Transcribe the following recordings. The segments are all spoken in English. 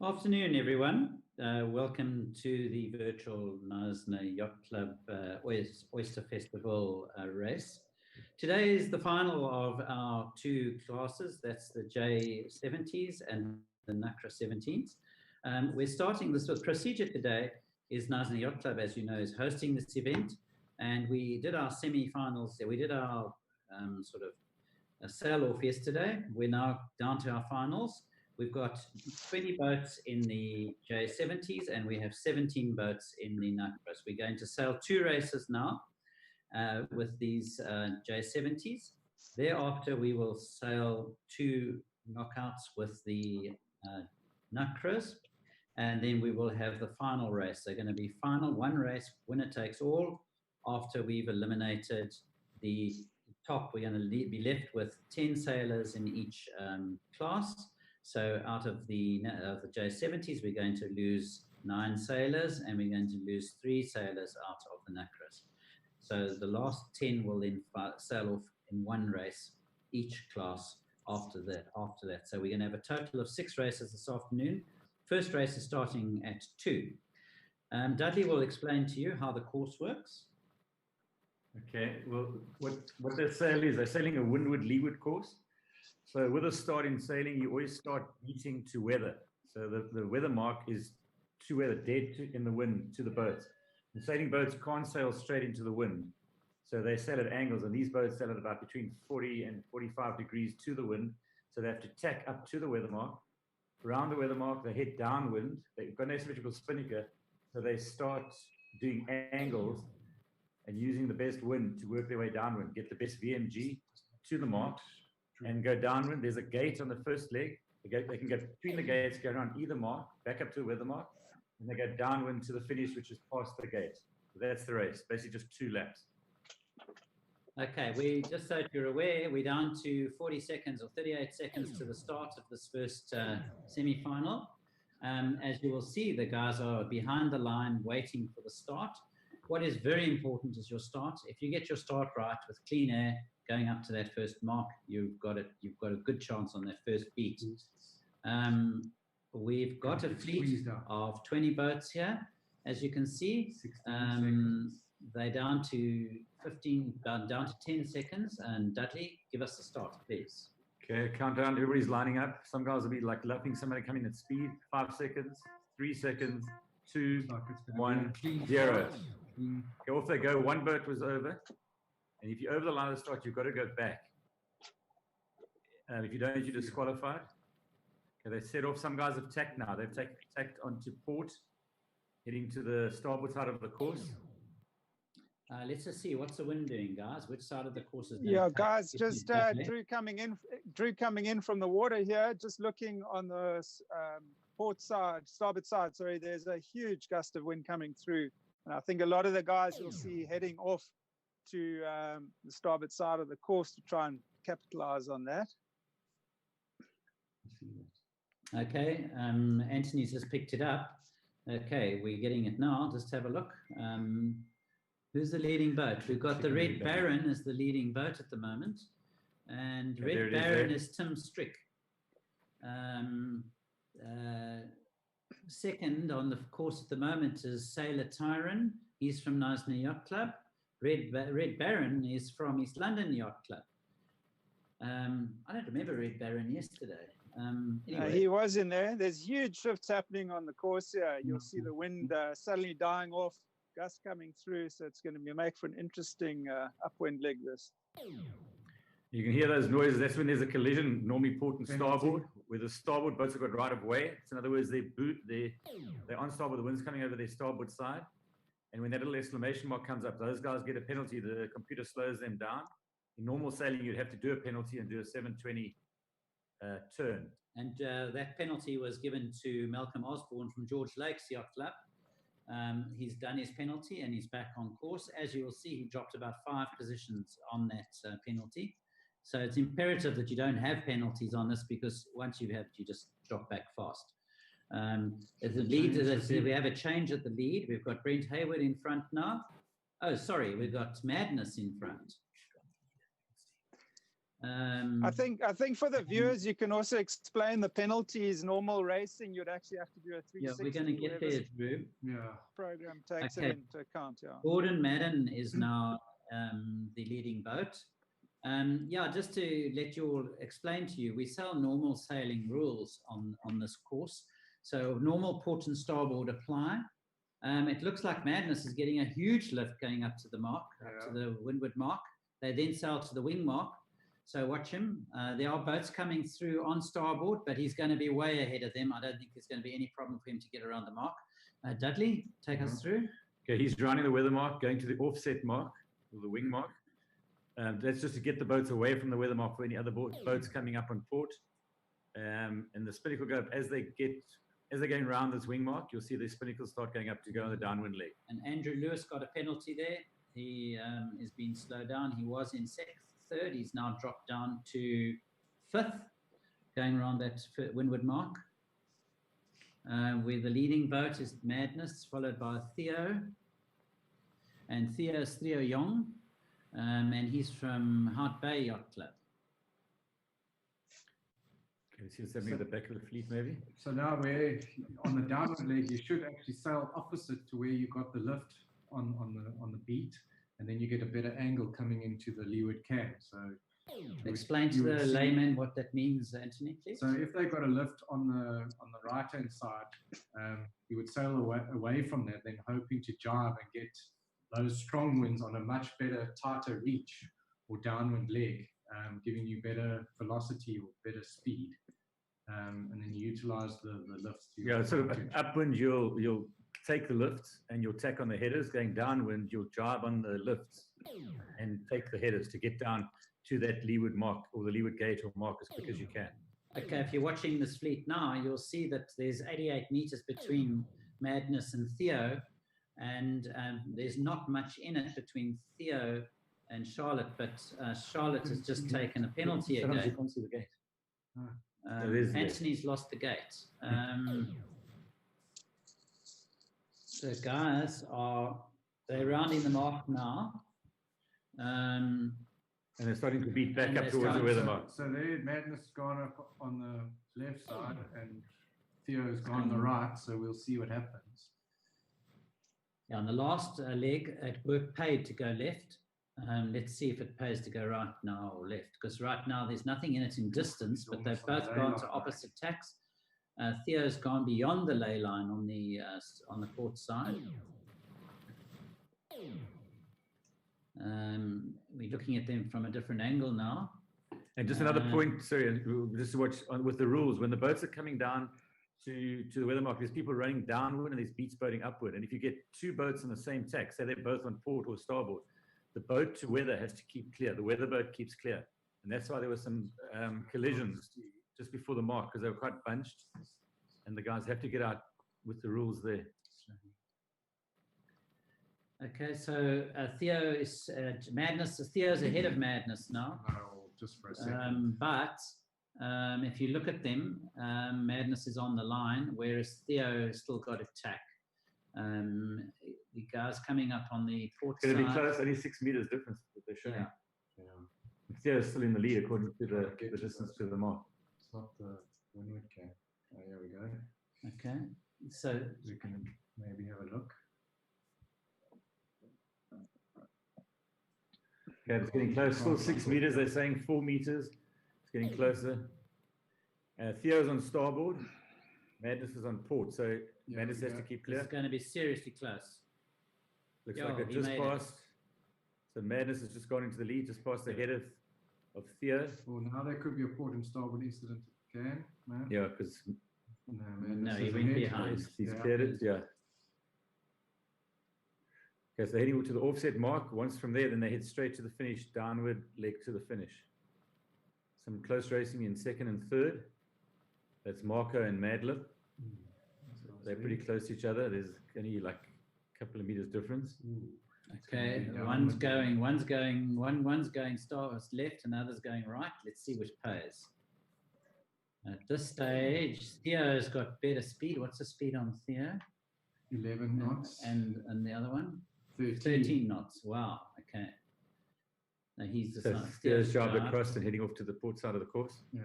Afternoon, everyone. Welcome to the virtual Knysna Yacht Club Oyster Festival race. Today is the final of our two classes. That's the J70s and the NACRA 17s. We're starting this procedure today is Knysna Yacht Club, as you know, is hosting this event. And we did our semi-finals. We did our sort of a sail-off yesterday. We're now down to our finals. We've got 20 boats in the J70s and we have 17 boats in the NACRAs. We're going to sail 2 races now with these J70s. Thereafter, we will sail 2 knockouts with the NACRAs, and then we will have the final race. They're going to be final 1 race, winner takes all. After we've eliminated the top, we're going to be left with 10 sailors in each class. So out of the J70s, we're going to lose 9 sailors and we're going to lose 3 sailors out of the NACRAs. So the last 10 will then sail off in 1 race each class after that. So we're going to have a total of 6 races this afternoon. First race is starting at 2. Dudley will explain to you how the course works. Okay, well, what they're sailing is they're sailing a windward-leeward course. So with a start in sailing, you always start beating to weather. So the weather mark is to weather, dead in the wind to the boats. And sailing boats can't sail straight into the wind. So they sail at angles, and these boats sail at about between 40 and 45 degrees to the wind. So they have to tack up to the weather mark. Around the weather mark, they head downwind. They've got no symmetrical spinnaker. So they start doing angles and using the best wind to work their way downwind, get the best VMG to the mark, and go downwind. There's a gate on the first leg. They can go between the gates, go around either mark, back up to the weather mark, and they go downwind to the finish, which is past the gate. So that's the race, basically just 2 laps. Okay, we just so you're aware, we're down to 40 seconds or 38 seconds to the start of this first semi-final. As you will see, the guys are behind the line waiting for the start. What is very important is your start. If you get your start right with clean air, going up to that first mark, you've got a good chance on that first beat. We've got a fleet of 20 boats here, as you can see. They're down to 10 seconds. And Dudley, give us the start, please. Okay, countdown. Everybody's lining up. Some guys will be like lapping somebody coming at speed. 5 seconds, 3 seconds, 2, 1, 0. Okay, off they go. 1 boat was over. And if you're over the line of the start, you've got to go back. If you don't, you're disqualified. Okay, they set off. Some guys have tacked now. They've tacked onto port, heading to the starboard side of the course. Let's just see, what's the wind doing, guys? Which side of the course is Yeah, guys, just Drew coming in from the water here, just looking on the port side, starboard side, sorry, there's a huge gust of wind coming through. And I think a lot of the guys you'll see heading off to the starboard side of the course to try and capitalize on that. Okay, Anthony's just picked it up. Okay, we're getting it now. Just have a look. Who's the leading boat? We've got the Red Baron as the leading boat at the moment. And Red Baron is Tim Strick. Second on the course at the moment is Sailor Tyron. He's from Knysna Yacht Club. Red Baron is from East London Yacht Club. I don't remember Red Baron yesterday. Anyway. He was in there. There's huge shifts happening on the course here. You'll see the wind suddenly dying off, gusts coming through, so it's going to make for an interesting upwind leg this. You can hear those noises. That's when there's a collision, normally port and starboard, where the starboard boats have got right of way. So in other words, they're on starboard, the wind's coming over their starboard side. And when that little exclamation mark comes up, those guys get a penalty. The computer slows them down. In normal sailing, you'd have to do a penalty and do a 720 turn. And that penalty was given to Malcolm Osborne from George Lakes Yacht Club. He's done his penalty and he's back on course. As you will see, he dropped about 5 positions on that penalty. So it's imperative that you don't have penalties on this, because once you have, you just drop back fast. As the lead, we have a change at the lead. We've got Brent Hayward in front now. Oh, sorry, we've got Madness in front. I think for the viewers, you can also explain the penalties. Normal racing, you'd actually have to do a 360. Yeah, we're going to get there, Drew. Yeah, program takes it into account. Yeah. Gordon Madden is now the leading boat. Yeah, just to let you all explain to you, we sail normal sailing rules on this course. So normal port and starboard apply. It looks like Madness is getting a huge lift going up to the mark, up to the windward mark. They then sail to the wing mark. So watch him. There are boats coming through on starboard, but he's going to be way ahead of them. I don't think there's going to be any problem for him to get around the mark. Dudley, take us through. Okay, he's rounding the weather mark, going to the offset mark, or the wing mark. That's just to get the boats away from the weather mark for any other boats coming up on port. And the spinnacle go up as they're going around this wing mark. You'll see the spinnacles start going up to go on the downwind leg. And Andrew Lewis got a penalty there. He is being slowed down. He was in third. He's now dropped down to fifth, going around that windward mark. Where the leading boat is Madness, followed by Theo. And Theo is Theo Young, and he's from Hout Bay Yacht Club. Can you see something at the back of the fleet, maybe? So now we're on the downward leg. You should actually sail opposite to where you got the lift on the beat, and then you get a better angle coming into the leeward cam. So explain to the layman what that means, Anthony, please. So if they got a lift on the right hand side, you would sail away from that, then hoping to jive and get those strong winds on a much better, tighter reach or downwind leg, giving you better velocity or better speed. And then you utilize the lifts. Yeah, sort of upwind, you'll take the lifts and you'll tack on the headers. Going downwind, you'll jibe on the lifts and take the headers to get down to that leeward mark or the leeward gate or mark as quick as you can. Okay, if you're watching this fleet now, you'll see that there's 88 meters between Madness and Theo, and there's not much in it between Theo and Charlotte, but Charlotte has just taken a penalty again. You can't see the gate. Anthony's lost the gate. The guys they're rounding the mark now. And they're starting to beat back up towards the weather mark. So there, Madness has gone up on the left side and Theo's gone on the right, so we'll see what happens. Yeah, on the last leg, it paid to go left. Let's see if it pays to go right now or left, because right now there's nothing in it in distance, but they've both gone to opposite tacks. Theo's gone beyond the ley line on the port side. We're looking at them from a different angle now. And just another point, sorry, just to watch with the rules, when the boats are coming down to the weather mark, there's people running downward and there's beats boating upward. And if you get two boats on the same tack, say they're both on port or starboard, the boat to weather has to keep clear. The weather boat keeps clear. And that's why there were some collisions just before the mark, because they were quite bunched. And the guys have to get out with the rules there. Okay, so Theo is Madness. Theo's ahead of Madness now. Just for a second. But if you look at them, Madness is on the line, whereas Theo has still got a tack. The guys coming up on the port side. It's going to be close, only 6 meters difference that they're showing. Yeah. Theo's still in the lead according to the distance to the mark. It's not the windward cam. Oh, here we go. Okay, so we can maybe have a look. Yeah, it's getting close. Still 6 meters. They're saying 4 meters. It's getting closer. Theo's on starboard. Madness is on port. So Madness has to keep clear. It's going to be seriously close. Looks like it just passed. So Madness has just gone into the lead, just past the head of Theo. Well, now there could be a port and starboard incident again. Man. Yeah, because no, he went behind. He's cleared it. Yeah. Okay, so they're heading to the offset mark. Once from there, then they head straight to the finish, downward leg to the finish. Some close racing in second and third. That's Marco and Madlib. They're pretty close to each other. There's only like a couple of meters difference. Okay, one's going starwards left and the other's going right. Let's see which pays. At this stage, Theo's got better speed. What's the speed on Theo? 11 knots. And the other one? 13 knots. Wow. Okay. Now he's just Theo's job across and heading off to the port side of the course. Yeah.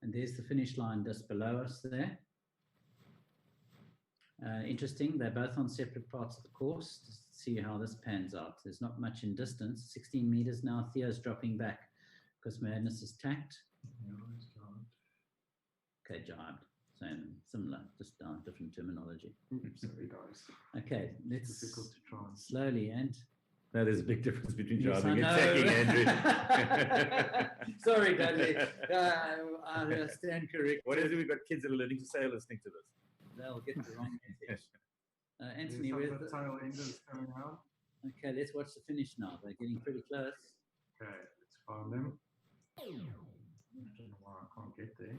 And there's the finish line just below us there. Interesting. They're both on separate parts of the course. Just see how this pans out. There's not much in distance. 16 meters now. Theo's dropping back because Madness is tacked. Okay, jibed. Same, similar, just different terminology. Sorry, guys. Okay, let's Difficult to try and slowly and. No, there's a big difference between Yes, jiving I and know. tacking, Andrew. Sorry, Dudley. I stand correct. What is it? We've got kids that are learning to sail listening to this. They'll get the wrong message. Anthony, Some where's of the the... tail enders coming out. Okay, let's watch the finish now. They're getting pretty close. Okay, let's find them. I don't know why I can't get there.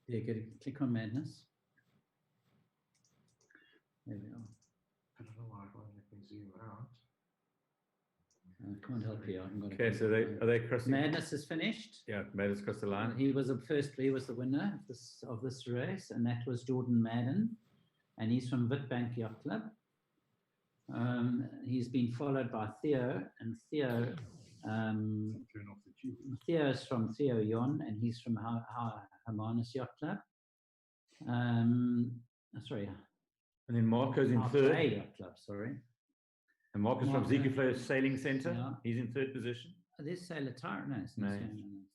Yeah, click on Madness. There we are. I don't know why it won't let me zoom out. I can't help you. I haven't got Okay, so are they crossing? Madness is finished. Yeah, Madness crossed the line. He was the winner of this race, and that was Jordan Madden, and he's from Witbank Yacht Club. He's been followed by Theo, and Theo is from Theo Jon, and he's from Hermanus Yacht Club. Sorry. And then Marco's in third. Yacht Club, sorry. And Marcus from Zekuflo Sailing Center. Yeah. He's in third position. There's Sailor Tire. No.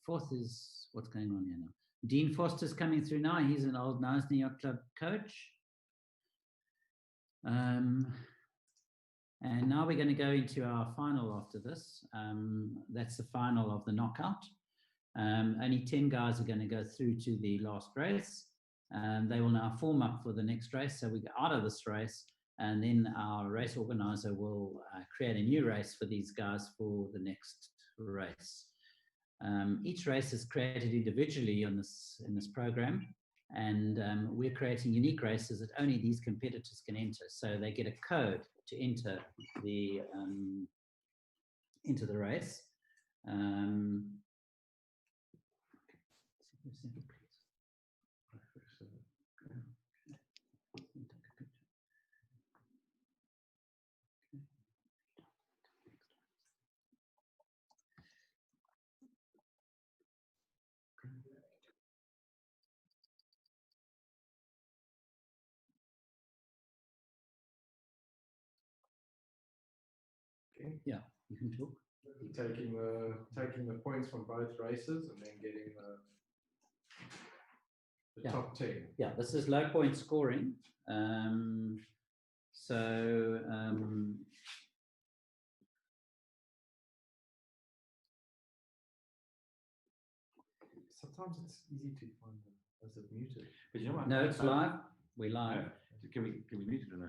Fourth is what's going on here now. Dean Foster's coming through now. He's an old Knysna Yacht Club coach. And now we're going to go into our final after this. That's the final of the knockout. Only 10 guys are going to go through to the last race. They will now form up for the next race. So we get out of this race, and then our race organizer will create a new race for these guys for the next race. Each race is created individually in this program, and we're creating unique races that only these competitors can enter. So they get a code to enter into the race. Okay. Yeah, you can talk. Taking the points from both races and then getting the top 10. Yeah, this is low point scoring. Sometimes it's easy to find them. Is it muted? But you know what? No, it's live. We're live. Can we mute it or no?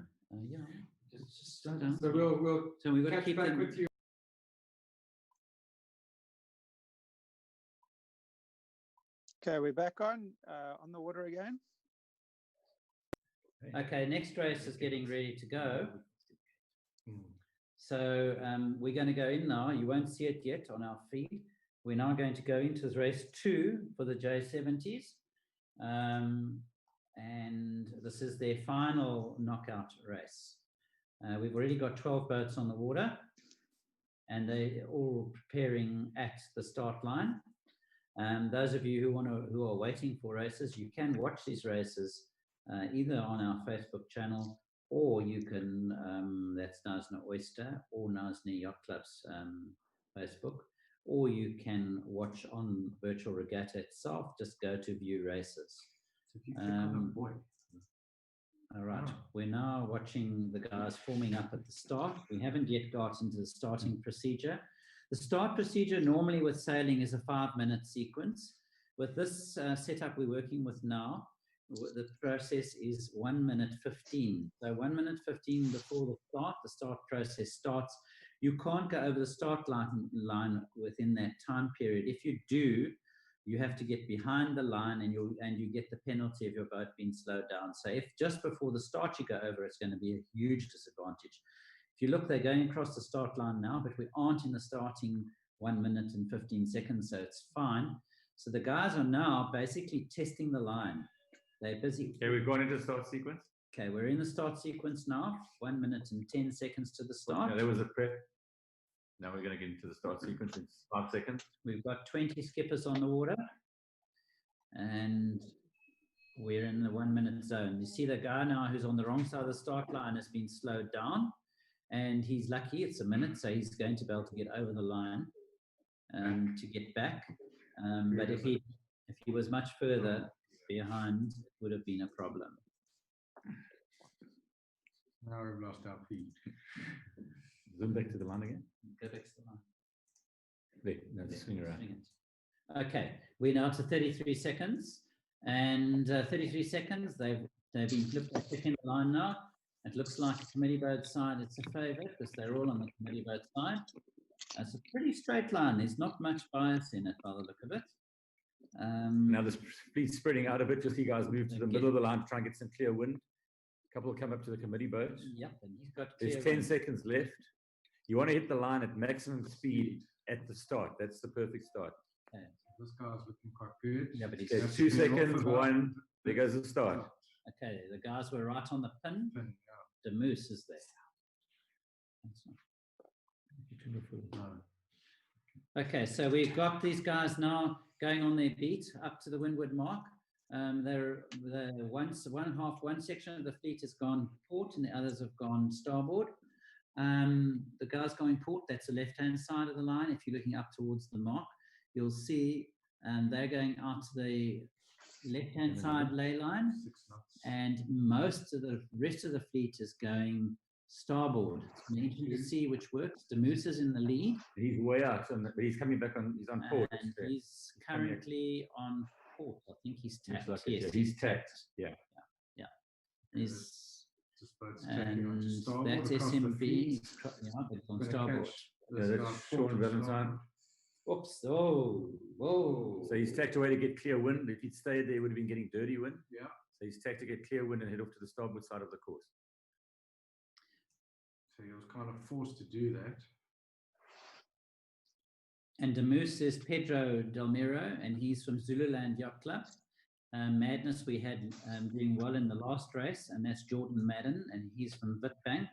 Yeah, just slow down. So we'll So we've got to catch keep back them with you. Okay, we're back on the water again. Okay, next race is getting ready to go. So we're going to go in now. You won't see it yet on our feed. We're now going to go into race 2 for the J70s. And this is their final knockout race. We've already got 12 boats on the water, and they're all preparing at the start line. Those of you who are waiting for races, you can watch these races either on our Facebook channel, or you can, that's Knysna Oyster or Knysna Yacht Club's Facebook, or you can watch on Virtual Regatta itself. Just go to view races. So if you click on the boy. All right, we're now watching the guys forming up at the start. We haven't yet got into the starting procedure. The start procedure normally with sailing is a 5-minute sequence. With this setup we're working with now, the process is 1 minute 15. So 1 minute 15 before the start process starts. You can't go over the start line within that time period. If you do, you have to get behind the line, and you get the penalty of your boat being slowed down. So if just before the start you go over, it's going to be a huge disadvantage. If you look, they're going across the start line now, but we aren't in the starting 1 minute and 15 seconds, so it's fine. So the guys are now basically testing the line. They're busy. Okay, we've gone into the start sequence. Okay, we're in the start sequence now. 1 minute and 10 seconds to the start. Yeah, there was a prep. Now we're going to get into the start sequence in 5 seconds. We've got 20 skippers on the water, and we're in the 1 minute zone. You see the guy now who's on the wrong side of the start line has been slowed down, and he's lucky it's a minute, so he's going to be able to get over the line to get back. But if he was much further behind, it would have been a problem. Now we've lost our feed. Zoom back to the line again. Go back to the line. There, no, just swing around. Okay, we're now to 33 seconds, and 33 seconds. They've been flipped back in the line now. It looks like a committee boat side. It's a favourite because they're all on the committee boat side. It's a pretty straight line. There's not much bias in it by the look of it. Now the speed's spreading out a bit. Just you guys move to the middle of the line to try and get some clear wind. A couple will come up to the committee boat. Yep, and he's got. There's 10 seconds left. You want to hit the line at maximum speed at the start. That's the perfect start. Okay. This guy's looking quite good. Yeah, but he's 2 seconds. 1. There goes the start. Okay, the guys were right on the pin. Yeah. The moose is there. Okay, so we've got these guys now going on their beat up to the windward mark. One section of the fleet has gone port and the others have gone starboard. The guys going port, that's the left-hand side of the line. If you're looking up towards the mark, you'll see they're going out to the left-hand side ley line, and most of the rest of the fleet is going starboard. It's amazing to see which works. The moose is in the lead. He's way out, but he's coming back on. He's on port. And he's currently on port. I think he's tacked. Like yes, he's tacked. Yeah. He's, and that's SMB. Yeah, but it's on starboard. Yeah, that's Sean Valentine. Oops. Oh, whoa. So he's tacked away to get clear wind. If he'd stayed there, he would have been getting dirty wind. Yeah. So he's tacked to get clear wind and head off to the starboard side of the course. So he was kind of forced to do that. And the moose is Pedro Delmiro, and he's from Zululand Yacht Club. Madness we had doing well in the last race, and that's Jordan Madden, and he's from Witbank.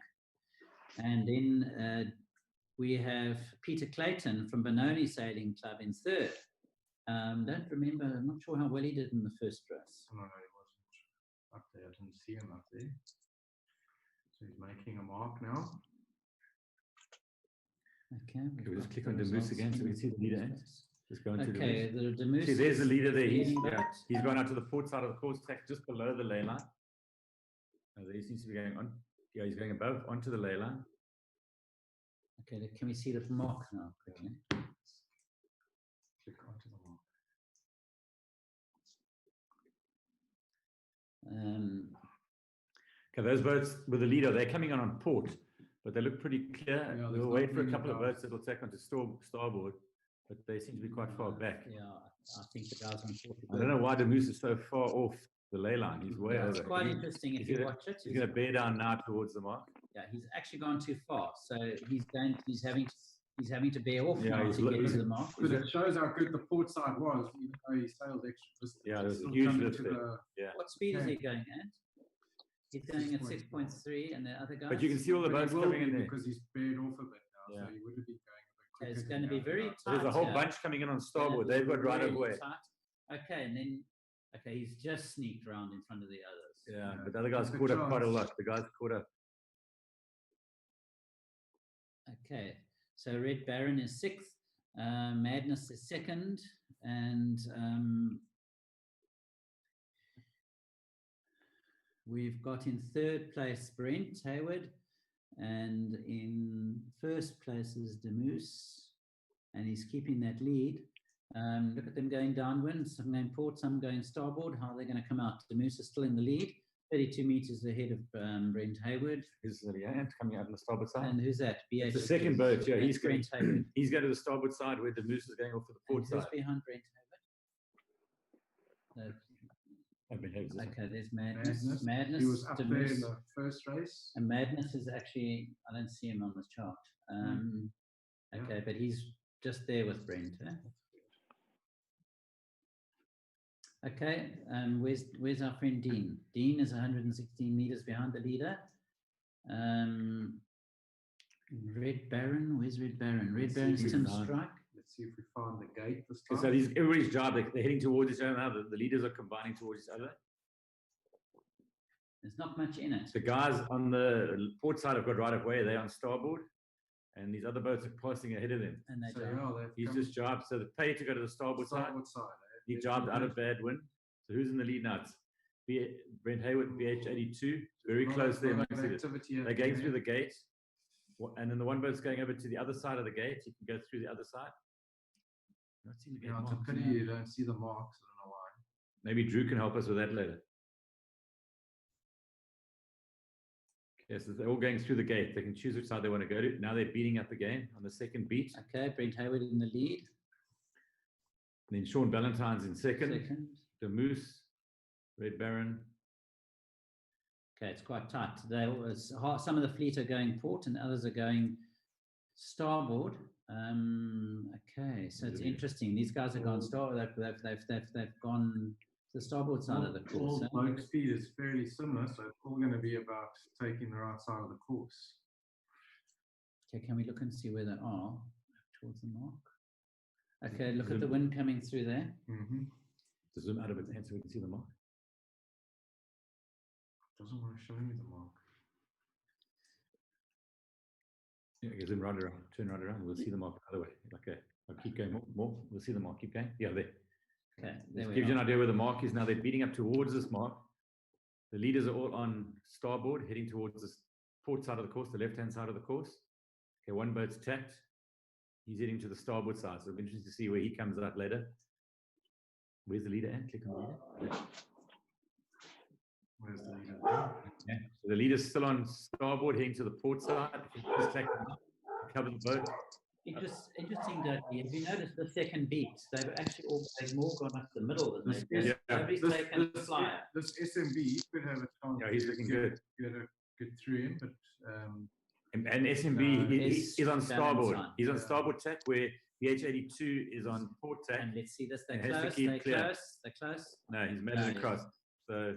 And then we have Peter Clayton from Benoni Sailing Club in third. Don't remember, I'm not sure how well he did in the first race. No, he wasn't up there. I didn't see him up there. So he's making a mark now. Okay. Can we just click on the moose again so we can see the leader? Just go into the moose. See, there's the leader there. He's gone out to the port side of the course, just below the ley line. There he seems to be going on. Yeah, he's going above onto the ley line. Okay, can we see the mark now quickly? Click onto the mark. Okay, those boats with the leader, they're coming on port, but they look pretty clear. Yeah, we'll wait for a couple of boats that will take onto starboard, but they seem to be quite far back. Yeah, I think the guys on port. I don't know why the moose is so far off the ley line. He's way over. It's quite interesting if you watch it. He's going to bear down now towards the mark. Yeah, he's actually gone too far, so he's having to bear off now he's to get to the mark. Because it shows how good the port side was, even though he sailed extra distance. Yeah, there's a huge lift there. Yeah. What speed is he going at? He's going at 6.3, and the other guys. But you can see all the boats coming in there because he's bared off a bit now, so he would have been going a bit quicker. It's going to be very tight. There's a whole bunch coming in on starboard. They've got right of way. Okay, and then he's just sneaked around in front of the others. Yeah, but the other guys caught up quite a lot. The guys caught up. Okay, so Red Baron is sixth, Madness is second, and we've got in third place Brent Hayward, and in first place is Demoose, and he's keeping that lead. Look at them going downwind, some going port, some going starboard. How are they going to come out? Demoose is still in the lead, 32 meters ahead of Brent Hayward. Is the Ant coming out on the starboard side? And who's that? BH. The second boat, yeah. He's Brent Hayward. He's going to the starboard side where the moose is going off to the port side. Who's behind Brent Hayward? Okay, there's Madness. Madness. He was up there in the first race. And Madness is actually, I don't see him on the chart. Okay, but he's just there with Brent. Okay, where's our friend Dean? Dean is 116 meters behind the leader. Red Baron, where's Red Baron? Red Baron's Tim Strike. Let's see if we find the gate this time. So everybody's job, they're heading towards each other now. The leaders are combining towards each other. There's not much in it. The guys on the port side have got right of way. They're on starboard, and these other boats are passing ahead of him. And they So, don't. yeah, they've He's come just jibed. So the pay to go to the starboard side. side. He jibed out of bad wind. So who's in the lead now? It's Brent Hayward, BH82. Very close there. They're going through the gate. And then the one boat's going over to the other side of the gate. You can go through the other side. Not seeing the gate Yeah, it's a marks pity now. you don't see the marks. I don't know why. Maybe Drew can help us with that later. Okay, so they're all going through the gate. They can choose which side they want to go to. Now they're beating up again on the second beat. Okay, Brent Hayward in the lead. And then Sean Ballantyne's in second. The Moose, Red Baron. Okay, it's quite tight. Some of the fleet are going port and others are going starboard. Okay, so it's interesting. These guys have gone starboard. They've gone to the starboard side of the course. All boat speed is fairly similar, so it's all going to be about taking the right side of the course. Okay, can we look and see where they are towards the mark? Okay, look at the wind coming through there. Mm-hmm. To zoom out of its head so we can see the mark. Doesn't want to show me the mark. Yeah, zoom right around, turn right around. We'll see the mark the other way. Okay, I'll keep going more. We'll see the mark. Keep going. Yeah, there. Okay, this gives you an idea where the mark is now. They're beating up towards this mark. The leaders are all on starboard, heading towards the port side of the course, the left-hand side of the course. Okay, one boat's tacked. He's heading to the starboard side. So it'll be interesting to see where he comes out later. Where's the leader at? Click on the leader. Where's the leader? Yeah. So the leader's still on starboard, heading to the port side. Just tack them up, cover the boat. Interesting, Dudley. Have you noticed the second beat? They've more gone up the middle than they did. Nobody's taken the flyer. This SMB could have a chance. Yeah, he's looking good. Get through him, but and SMB is on starboard. He's on starboard tack where the H82 is on port tack. And let's see this. They're close. No, he's made it across. So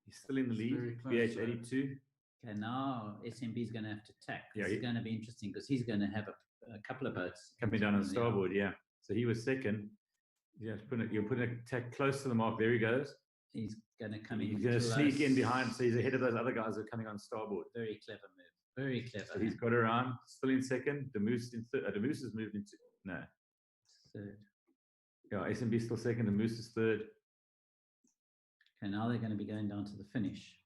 he's still in the lead. BH82. Okay, now SMB is going to have to tack. Yeah, it's going to be interesting because he's going to have a couple of boats coming down on starboard. Yeah, so he was second. You're putting a tack close to the mark. There he goes. He's going to come in. He's going to sneak in behind, so he's ahead of those other guys that are coming on starboard. Very clever move. Very clever. So he's got around, still in second. The Moose in third. The Moose has moved into third. Yeah, SMB still second. The Moose is third. Okay, now they're going to be going down to the finish.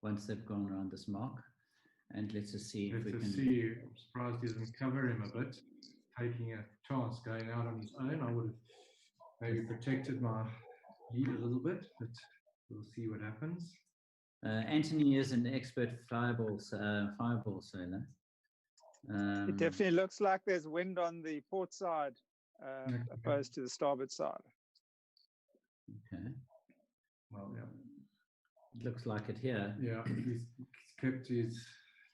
Once they've gone around this mark, and let's just see if we can. I'm surprised he doesn't cover him a bit, taking a chance going out on his own. I would have maybe protected my lead a little bit, but we'll see what happens. Anthony is an expert fireball sailor. It definitely looks like there's wind on the port side opposed to the starboard side. Okay. Well, yeah. It looks like it here. Yeah, he's kept his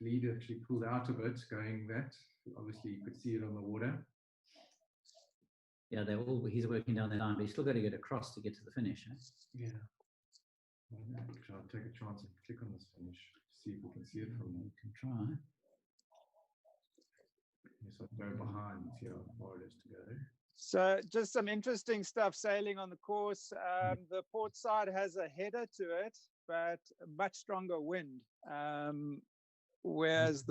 lead actually pulled out of it, going that. Obviously, you could see it on the water. Yeah, he's working down the line, but he's still got to get across to get to the finish. Eh? Yeah. I'll take a chance and click on this finish, see if we can see it from there. You can try. Yes, I'll go behind and see how far it is to go. So just some interesting stuff sailing on the course. The port side has a header to it, but a much stronger wind. Whereas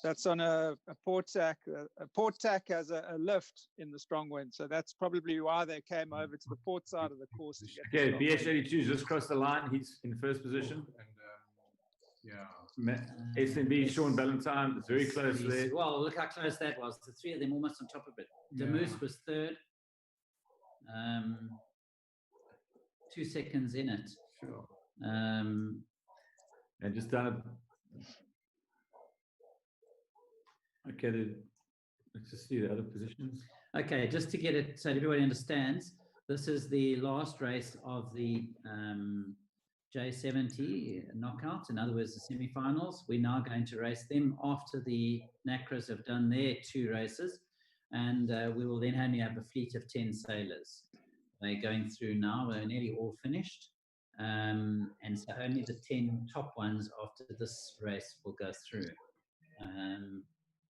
that's on a port tack. A port tack has a lift in the strong wind. So that's probably why they came over to the port side of the course. To get BH82 just crossed the line. He's in first position. And SMB, Sean Ballantyne, it's very close there. Well, look how close that was. The three of them almost on top of it. The Moose was third. 2 seconds in it. Sure. And just done it. Okay, let's just see the other positions. Okay, just to get it so everybody understands, this is the last race of the J70 knockout, in other words, the semi-finals. We're now going to race them after the NACRAs have done their 2 races, and we will then only have a fleet of 10 sailors. They're going through now, they're nearly all finished, and so only the 10 top ones after this race will go through.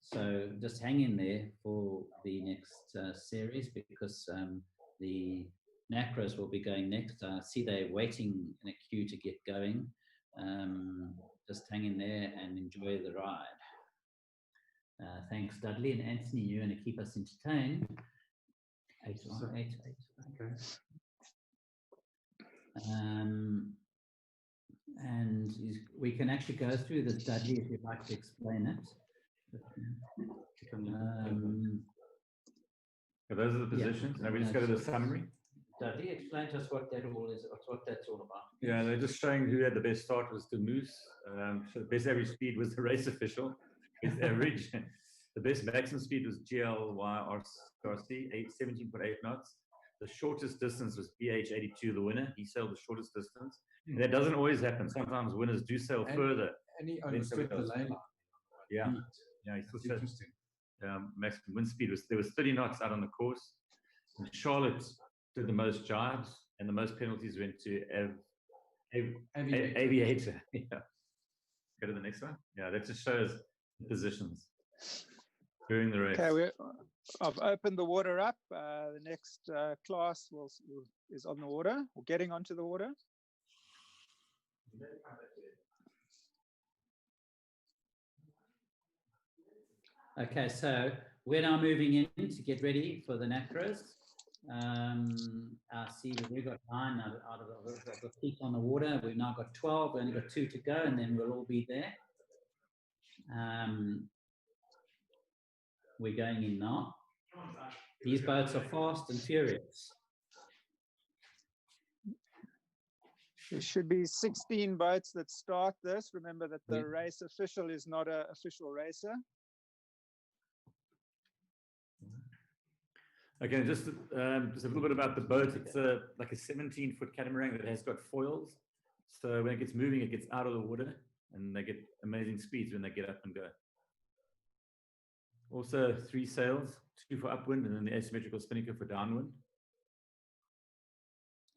So just hang in there for the next series, because the Nacras will be going next. I see they're waiting in a queue to get going. Just hang in there and enjoy the ride. Thanks, Dudley. And Anthony, you're going to keep us entertained. 818. Okay. And we can actually go through this, Dudley, if you'd like to explain it. Those are the positions. Now we just go to the summary. Dudley, explain to us what that all is, what that's all about. Yeah, they're just showing who had the best start was the Moose. So the best average speed was the race official. Best average. The best maximum speed was GLYRC, 17.8 knots. The shortest distance was BH82, the winner. He sailed the shortest distance. And that doesn't always happen. Sometimes winners do sail further. And he understood the ley line. Yeah. Yeah, he thought interesting. Maximum wind speed was 30 knots out on the course. And Charlotte did the most jives, and the most penalties went to Aviator. Yeah. Go to the next one. Yeah, that just shows the positions during the race. Okay, I've opened the water up. The next class is on the water, or getting onto the water. Okay, so we're now moving in to get ready for the Nacras. I see that we've got 9 out of the peak on the water. We've now got 12. We've only got 2 to go, and then we'll all be there. We're going in now. These boats are fast and furious. There should be 16 boats that start this. Remember that the race official is not an official racer. Okay, just a little bit about the boat. It's like a 17-foot catamaran that has got foils. So when it gets moving, it gets out of the water, and they get amazing speeds when they get up and go. Also 3 sails, 2 for upwind, and then the asymmetrical spinnaker for downwind.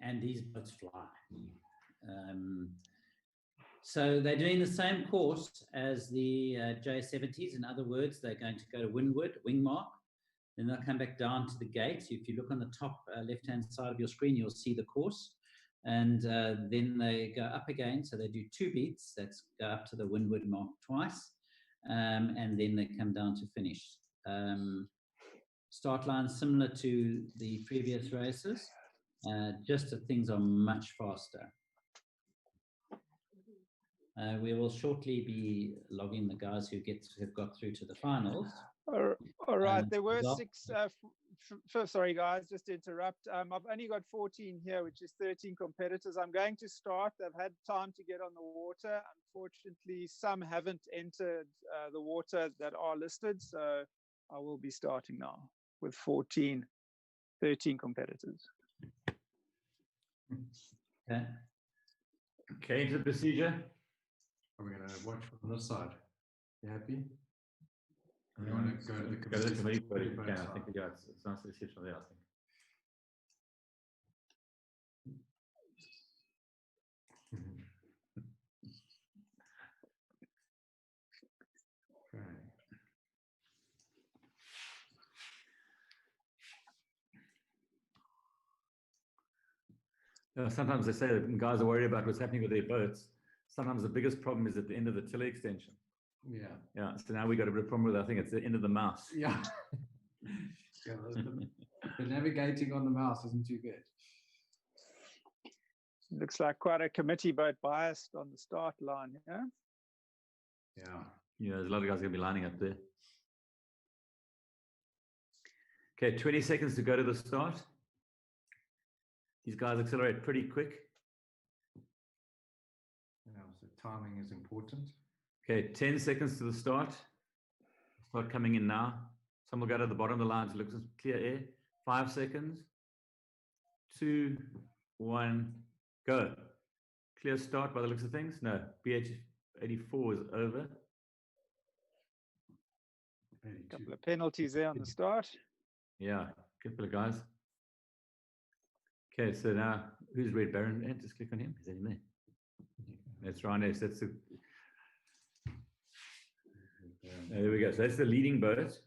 And these boats fly. So they're doing the same course as the J70s. In other words, they're going to go to windward, wing mark. Then they'll come back down to the gate. If you look on the top left-hand side of your screen, you'll see the course. And then they go up again. So they do 2 beats. That's go up to the windward mark twice. And then they come down to finish. Start line similar to the previous races, just that things are much faster. We will shortly be logging the guys who have got through to the finals. All right, there were 6. Sorry, guys, just to interrupt. I've only got 14 here, which is 13 competitors. I'm going to start. They've had time to get on the water. Unfortunately, some haven't entered the water that are listed, so I will be starting now with 13 competitors. Okay, into the procedure. Are we going to watch from this side? You happy? You want to go to the committee? Yeah, I think it's nice to see from there, I think. Sometimes they say that when guys are worried about what's happening with their boats, sometimes the biggest problem is at the end of the tiller extension. Yeah. Yeah. So now we got a bit of problem with, I think it's the end of the mouse. Yeah. Yeah, the navigating on the mouse isn't too good. Looks like quite a committee boat biased on the start line, yeah? Yeah. Yeah, there's a lot of guys going to be lining up there. Okay, 20 seconds to go to the start. These guys accelerate pretty quick. Yeah, so timing is important. Okay, 10 seconds to the start. Start coming in now. Some will go to the bottom of the line to look for clear air. 5 seconds. 2, 1, go. Clear start by the looks of things. No, BH84 is over. A couple of penalties there on the start. Yeah, couple of guys. Okay, so now who's Red Baron? And just click on him. Is that him there? That's Rhinos. That's the. There we go. So that's the leading boat,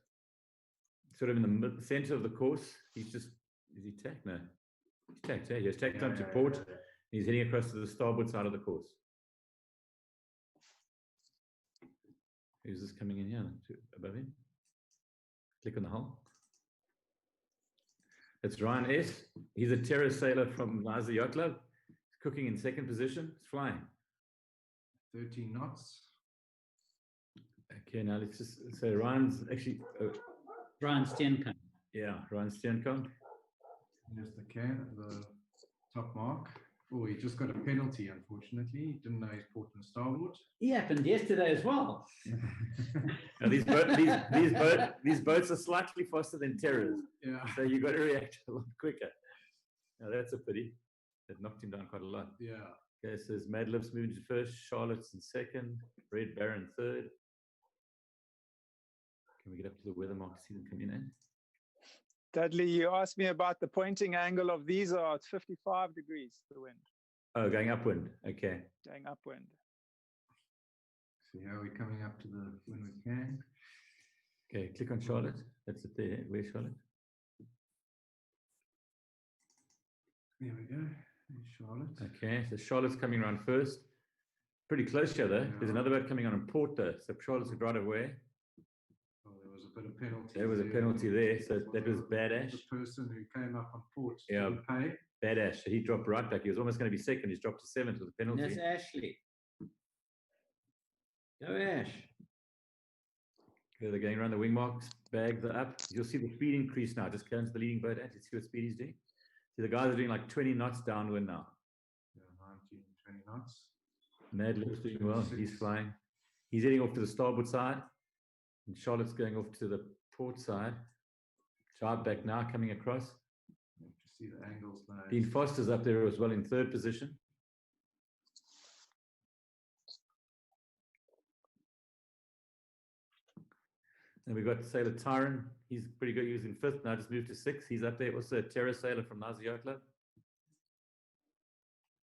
sort of in the center of the course. He's just, is he tack? No. He's tacked onto port. He's heading across to the starboard side of the course. Who's this coming in here above him? Click on the hull. It's Ryan S. He's a terrace sailor from Knysna Yacht Club. He's cooking in second position. He's flying. 13 knots. Okay, now let's just say Ryan's actually... Ryan Steenkamp. Yeah, Ryan Steenkamp. There's the top mark. Oh, he just got a penalty, unfortunately. He didn't know his port and starboard. He happened yesterday as well. Now these boats are slightly faster than Terrors. Yeah. So you've got to react a lot quicker. Now that's a pity. That knocked him down quite a lot. Yeah. Okay, so there's Mad Libs moving to first, Charlotte's in second, Red Baron third. Can we get up to the weather mark to see them come in? Dudley, you asked me about the pointing angle of these. It's 55 degrees, the wind. Oh, going upwind. Okay. Going upwind. See how we're coming up to the windward can. Okay, click on Charlotte. That's it there. Where's Charlotte? There we go. There's Charlotte. Okay, so Charlotte's coming around first. Pretty close here, though. There's another boat coming on in port, though. So Charlotte's right away. Oh, there was a bit of penalty. There was a penalty there, so that was badass. The person who came up on port Yeah, didn't pay. badass. So he dropped right back. He was almost going to be second. He's dropped to seventh with a penalty. That's Ashley. Go Ash. Okay, they're going around the wing marks, bags are up. You'll see the speed increase now. Just go into the leading boat and see what speed he's doing. See, the guys are doing like 20 knots downwind now. Yeah, 19, 20 knots. Mad Lib's doing well. He's flying. He's heading off to the starboard side. And Charlotte's going off to the port side. Jibe back now, coming across. You have to see the angles now. Dean Foster's up there as well in third position. And we've got Sailor Tyron. He's pretty good. He was in fifth. Now just moved to sixth. He's up there. Also a terror sailor from Knysna Yacht Club.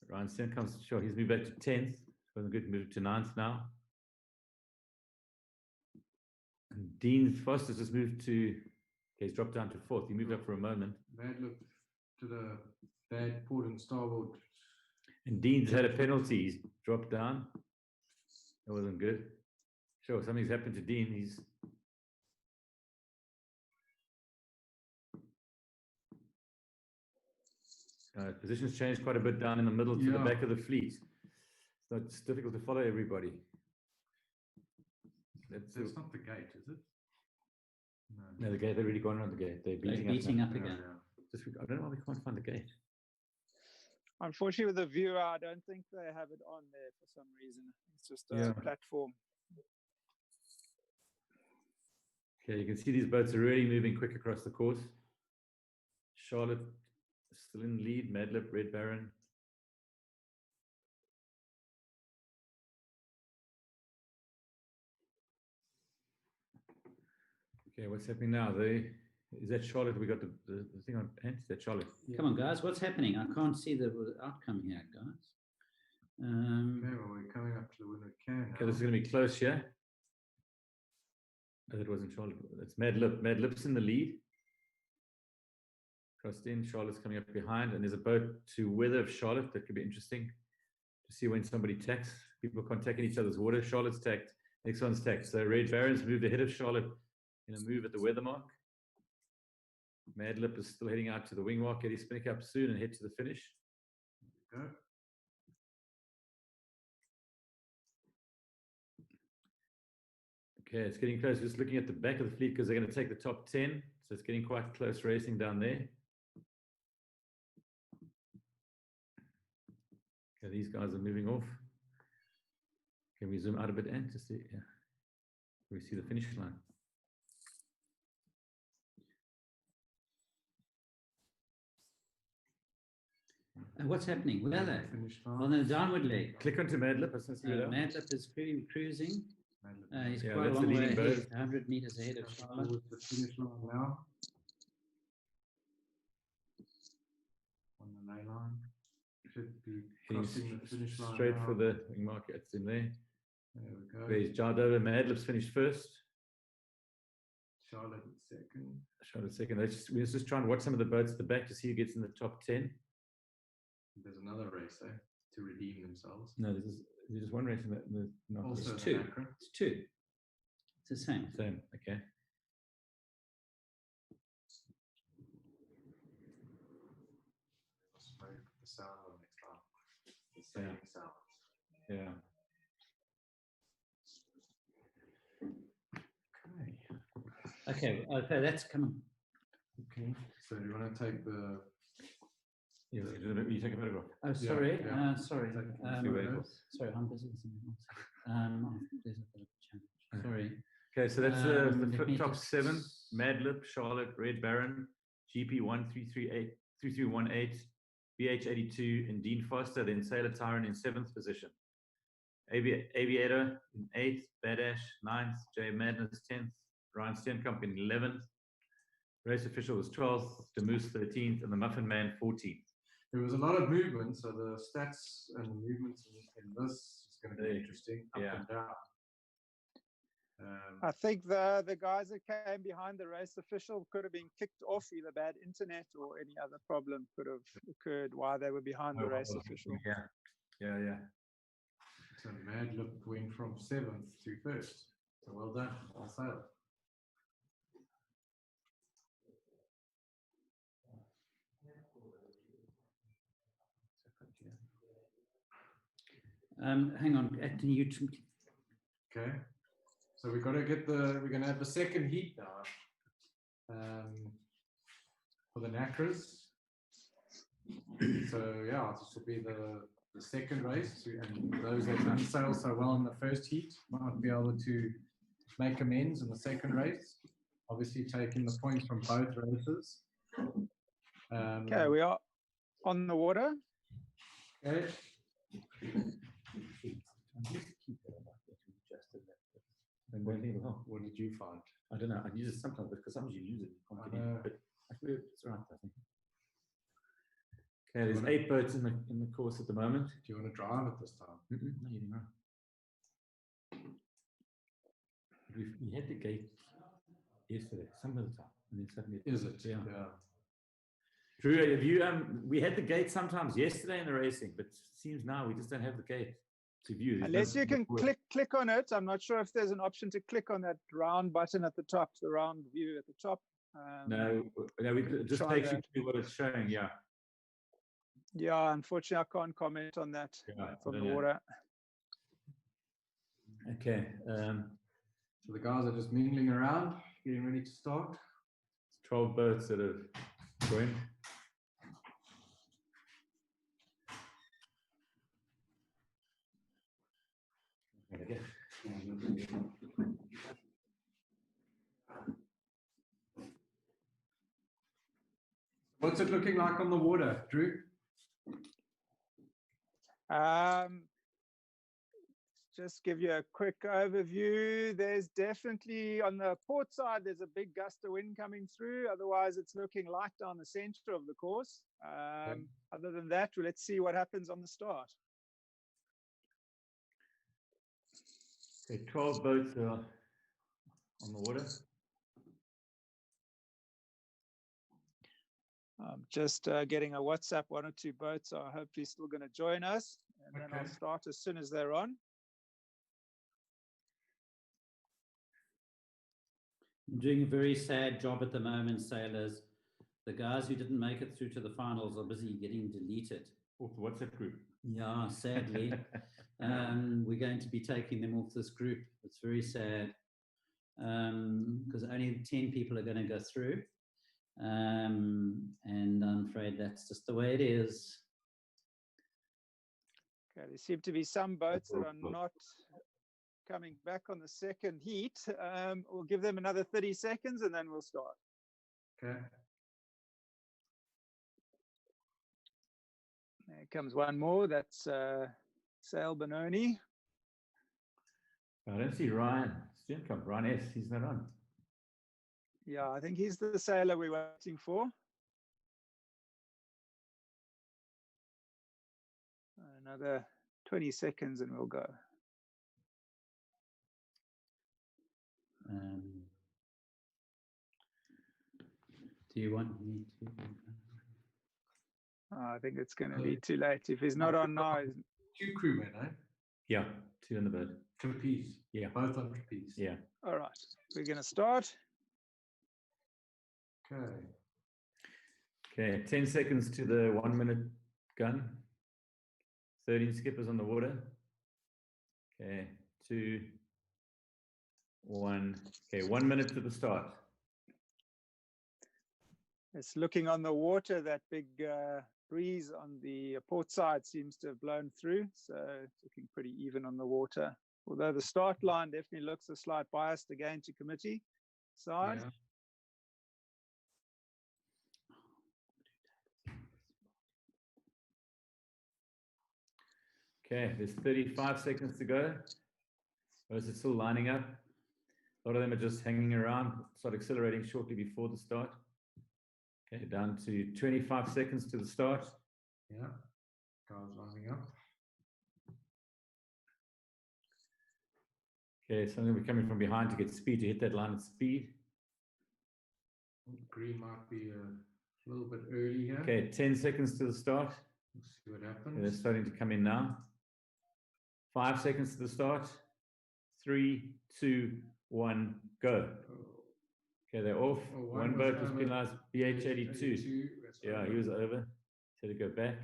Ryan Sten comes short. He's moved back to 10th. Wasn't good. Moved to 9th now. And Dean Foster's just moved to, okay, he's dropped down to 4th. He moved up for a moment. Bad look to the bad port and starboard. And Dean's had a penalty. He's dropped down. That wasn't good. Sure, something's happened to Dean. He's positions changed quite a bit down in the middle to the back of the fleet. So it's difficult to follow everybody. That's not the gate, is it? No, the gate, they've already gone around the gate. They're beating up again. I don't know why we can't find the gate. Unfortunately, with the viewer, I don't think they have it on there for some reason. It's just a platform. Okay, you can see these boats are really moving quick across the course. Charlotte still in lead, Mad Lib, Red Baron. Okay, what's happening now? Is that Charlotte? We got the thing on hand. Is that Charlotte? Yeah. Come on, guys. What's happening? I can't see the outcome here, guys. Okay, well, we're coming up to the windward can. Okay, this is going to be close here. Oh, that wasn't Charlotte. That's Mad Lib. Mad Lib's in the lead. Crossed in. Charlotte's coming up behind. And there's a boat to weather of Charlotte. That could be interesting to see when somebody tacks. People can't tack in each other's water. Charlotte's tacked. Next one's tacked. So Red Baron's moved ahead of Charlotte in a move at the weather mark. Mad Lib is still heading out to the wing mark. Get his spinning up soon and head to the finish. There we go. Okay, it's getting close. Just looking at the back of the fleet because they're going to take the top 10. So it's getting quite close racing down there. Okay, these guys are moving off. Can we zoom out a bit and to see? Yeah. Can we see the finish line? And what's happening? Where are they? On the downward leg. Click onto Mad Lib. Mad Lib is cruising. He's Yeah, quite a that's long the way leading ahead, boat. 100 meters ahead of Charlotte. With the finish line now. On the ley line. Should be crossing the finish line straight now. for the wing marker. It's in there. There we go. There's Jardova. Mad Lib's finished first. Charlotte at second. Charlotte second. We're just trying to watch some of the boats at the back to see who gets in the top 10. There's another race there to redeem themselves. No, there's just one race in the Also It's two. Nacra. It's two. It's the same. Same. Okay. Let's put the sound on next time. The same sound. Yeah. Okay. Okay, that's coming. Okay. So do you want to take the? Yeah, you take a photograph. Oh, sorry. yeah. Sorry. Sorry, I'm busy with something else. There's a bit of a challenge. Sorry. Okay, so that's let me the top just- 7: Madlib, Charlotte, Red Baron, GP 3318, BH 82, and Dean Foster. Then Sailor Tyrant in 7th position. Aviator in 8th, Badash 9th, J Madness 10th, Ryan Steenkamp in 11th. Race Official was 12th, Demoose 13th, and the Muffin Man 14th. There was a lot of movement, so the stats and the movements in this is going to be interesting, up Yeah. and down. I think the guys that came behind the race official could have been kicked off, either bad internet or any other problem could have occurred while they were behind the race official. Yeah. So Madlib went from 7th to 1st. So well done, I'll sail. Hang on. Can you? Okay. So we're going to have the second heat now for the Nacras. So yeah, this will be the second race, and those that didn't sail so well in the first heat might be able to make amends in the second race. Obviously taking the points from both races. Okay, we are on the water. Okay. What did you find? I don't know. I use it sometimes because sometimes you lose it. But actually, it's right, I think. Okay, there's 8 boats in the course at the moment. Do you want to drive it this time? No, you didn't know. We had the gate yesterday, some of the time, and then suddenly. Is it? Yeah. Drew, have you? We had the gate sometimes yesterday in the racing, but it seems now we just don't have the gate to view. Unless you can click on it. I'm not sure if there's an option to click on that round button at the top, the round view at the top. No, we just takes you to what it's showing. Yeah. Yeah, unfortunately, I can't comment on that from the water. Okay. So the guys are just mingling around, getting ready to start. 12 boats that have joined. Okay. What's it looking like on the water, Drew? Just give you a quick overview. There's definitely on the port side, there's a big gust of wind coming through. Otherwise, it's looking light down the center of the course. Other than that, let's see what happens on the start. Okay, 12 boats are on the water. I'm just getting a WhatsApp, 1 or 2 boats are hopefully still going to join us. And then I'll start as soon as they're on. I'm doing a very sad job at the moment, sailors. The guys who didn't make it through to the finals are busy getting deleted. Off the WhatsApp group. Yeah, sadly. We're going to be taking them off this group. It's very sad because only 10 people are going to go through. And I'm afraid that's just the way it is. Okay, there seem to be some boats that are not coming back on the second heat. We'll give them another 30 seconds and then we'll start. Okay. There comes one more. That's Sail Benoni. I don't see Ryan Steenkamp. Ryan S. He's not on. Yeah, I think he's the sailor we're waiting for. Another 20 seconds and we'll go. Do you want me to? I think it's going to be too late. If he's not on now, 2 crewmen, eh? Yeah, 2 in the boat. Trapeze. Yeah. Both on trapeze. Yeah. all right. We're going to start. Okay. Okay, 10 seconds to the 1 minute gun. 13 skippers on the water. Okay, 2, 1. Okay, 1 minute to the start. It's looking on the water. That big breeze on the port side seems to have blown through. So it's looking pretty even on the water. Although the start line definitely looks a slight biased again to committee side. Yeah. Okay, there's 35 seconds to go. Those are still lining up. A lot of them are just hanging around, start accelerating shortly before the start. Okay, down to 25 seconds to the start. Yeah. Guys lining up. Okay, so I'm going to be coming from behind to get speed, to hit that line at speed. Green might be a little bit early here. Okay, 10 seconds to the start. Let's see what Okay, happens. they're starting to come in now. 5 seconds to the start. 3, 2, 1, go. Okay, they're off. Oh, one boat was penalized, BH82. Yeah, he was over. So to go back.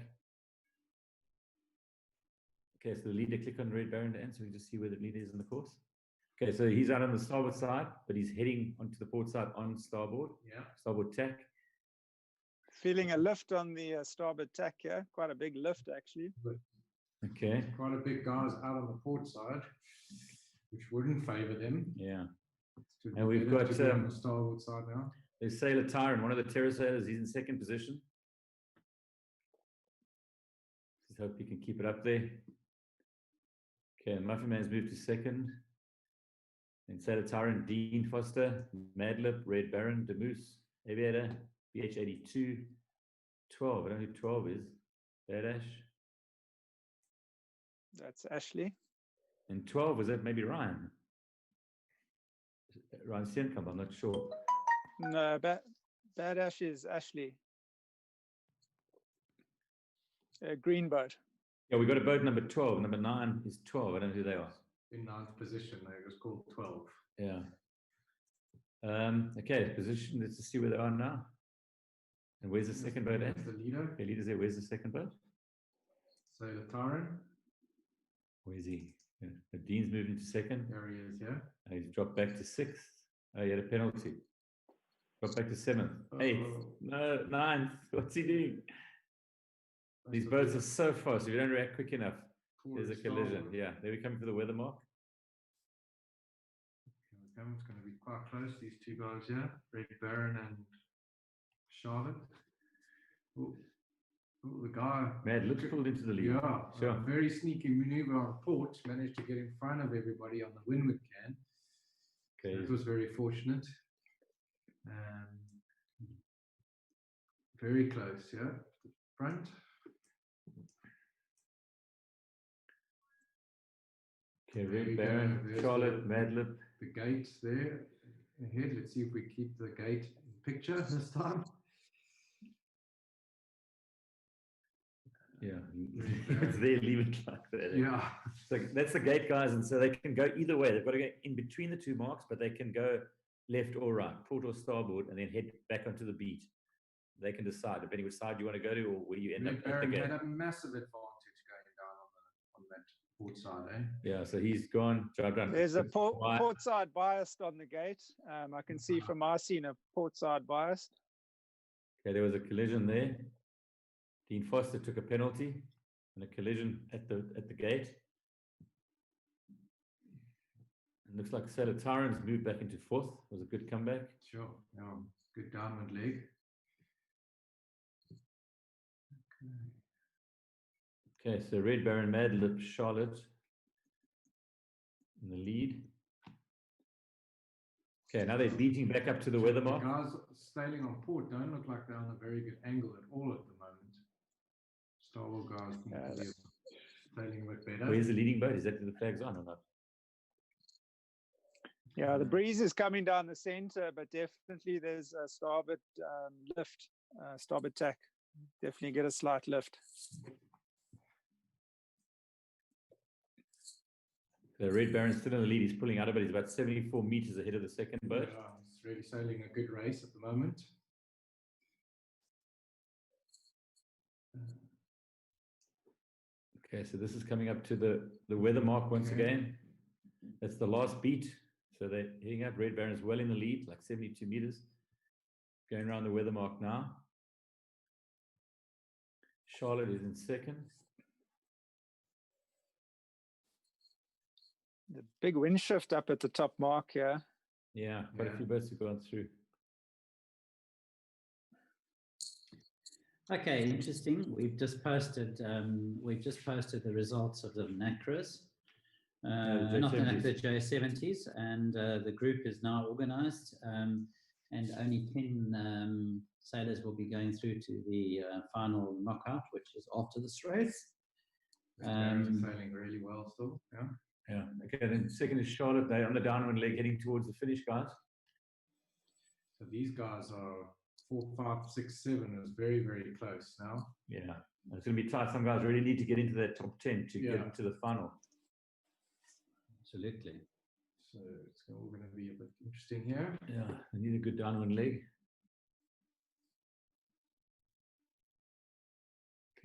Okay, so the leader, click on Red Baron to end so we just see where the leader is in the course. Okay, so he's out on the starboard side, but he's heading onto the port side on starboard. Yeah. Starboard tack. Feeling a lift on the starboard tack here. Quite a big lift, actually. Okay. Quite a big guys out on the port side, which wouldn't favor them. Yeah. To And we've better got, to be on the starboard side now. There's Sailor Tyron, one of the terror sailors. He's in second position. Just hope he can keep it up there. Okay, Muffin Man's moved to second. And Sailor Tyron, Dean Foster, Madlip, Red Baron, De Moose, Aviator, BH82, 12. I don't know who 12 is. Badash. That's Ashley. And 12, was that maybe Ryan? Ryan Steenkamp, I'm not sure. No, Badash is Ashley. Green boat. Yeah, we got a boat number 12. Number 9 is 12. I don't know who they are. In 9th position, they was called 12. Yeah. Okay, position. Let's just see where they are now. And where's the second boat at? The leader. Okay, leader's there. Where's the second boat? Sailor Tyron. Where's he? Yeah. The Dean's moved into second. There he is, yeah. He's dropped back to 6th. Oh, he had a penalty. Dropped back to 7th. 8th. No, 9th. What's he doing? These boats are so fast. If you don't react quick enough, there's a collision. Yeah, they were coming for the weather mark. Okay, it's going to be quite close, these two guys here, Red Baron and Charlotte. Oh, the guy. Mad Lips pulled into the lead. Yeah, sure. Very sneaky maneuver on port, managed to get in front of everybody on the windward can. Okay. So it was very fortunate. Very close, yeah. Front. Okay, Red Baron, Charlotte, Madlip. The gate there ahead. Let's see if we keep the gate in picture this time. Yeah, it's there, leave it like that. Yeah. So that's the gate, guys, and so they can go either way. They've got to go in between the two marks, but they can go left or right, port or starboard, and then head back onto the beat. They can decide depending which side you want to go to or where you end up at the gate. Had a massive advantage going down on that port side, eh? Yeah, so he's gone. Job done. There's a port side biased on the gate. I can see from our scene a port side biased. Okay, there was a collision there. Dean Foster took a penalty and a collision at the gate. It looks like Sailor Tyron's moved back into 4th. It was a good comeback. Sure. Yeah, good downward leg. Okay, so Red Baron, Madlip, Charlotte in the lead. Okay, now they're beating back up to the weather mark. The guys sailing on port don't look like they're on a very good angle at all at the moment. Starboard guys sailing a bit better. Where's the leading boat? Is that the flag's on or not? Yeah, the breeze is coming down the center, but definitely there's a starboard lift, starboard tack definitely get a slight lift. The Red Baron's still in the lead. He's pulling out of it. He's about 74 meters ahead of the second boat. Yeah, he's really sailing a good race at the moment. Okay, so this is coming up to the weather mark once again. That's the last beat. So they're heading up. Red Baron's well in the lead, like 72 meters. Going around the weather mark now. Charlotte is in second. The big wind shift up at the top mark here. Yeah, quite a few boats have gone through. Okay, interesting. We've just posted the results of the NACRAs, not the NACRA J70s, and the group is now organized, and only 10 sailors will be going through to the final knockout, which is after this race. Sailing really well still. Yeah. Yeah. Okay, then second is Charlotte. They're on the downwind leg heading towards the finish, guys. So these guys are 4, 5, 6, 7 is very, very close now. Yeah. It's going to be tight. Some guys really need to get into that top 10 to get into the final. Absolutely. So it's all going to be a bit interesting here. Yeah, they need a good downwind leg.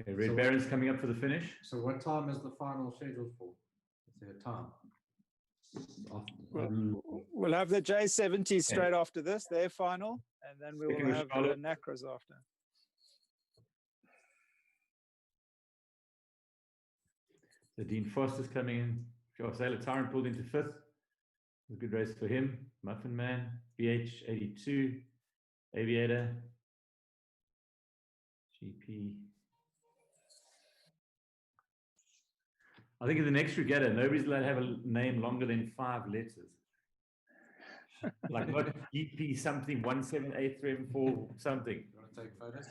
Okay, Red Baron's coming up for the finish. So what time is the final scheduled for? Is there a time? We'll have the J70 straight after this, their final, and then we will have the NACRAs after. So Dean Foster's coming in. Sailor Tyrant pulled into fifth. A good race for him. Muffin Man, BH 82, Aviator, GP. I think in the next regatta, nobody's allowed to have a name longer than 5 letters. Like not GP something 17834 something. You want to take photos?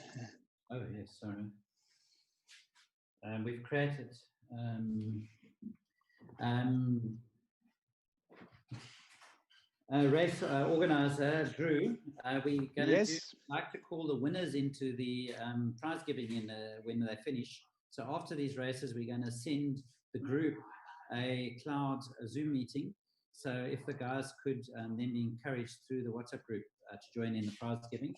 Oh yes, sorry. We've created race organizer Drew. We're going to like to call the winners into the prize giving when they finish. So after these races, we're going to send the group a Zoom meeting. So if the guys could then be encouraged through the WhatsApp group to join in the prize giving.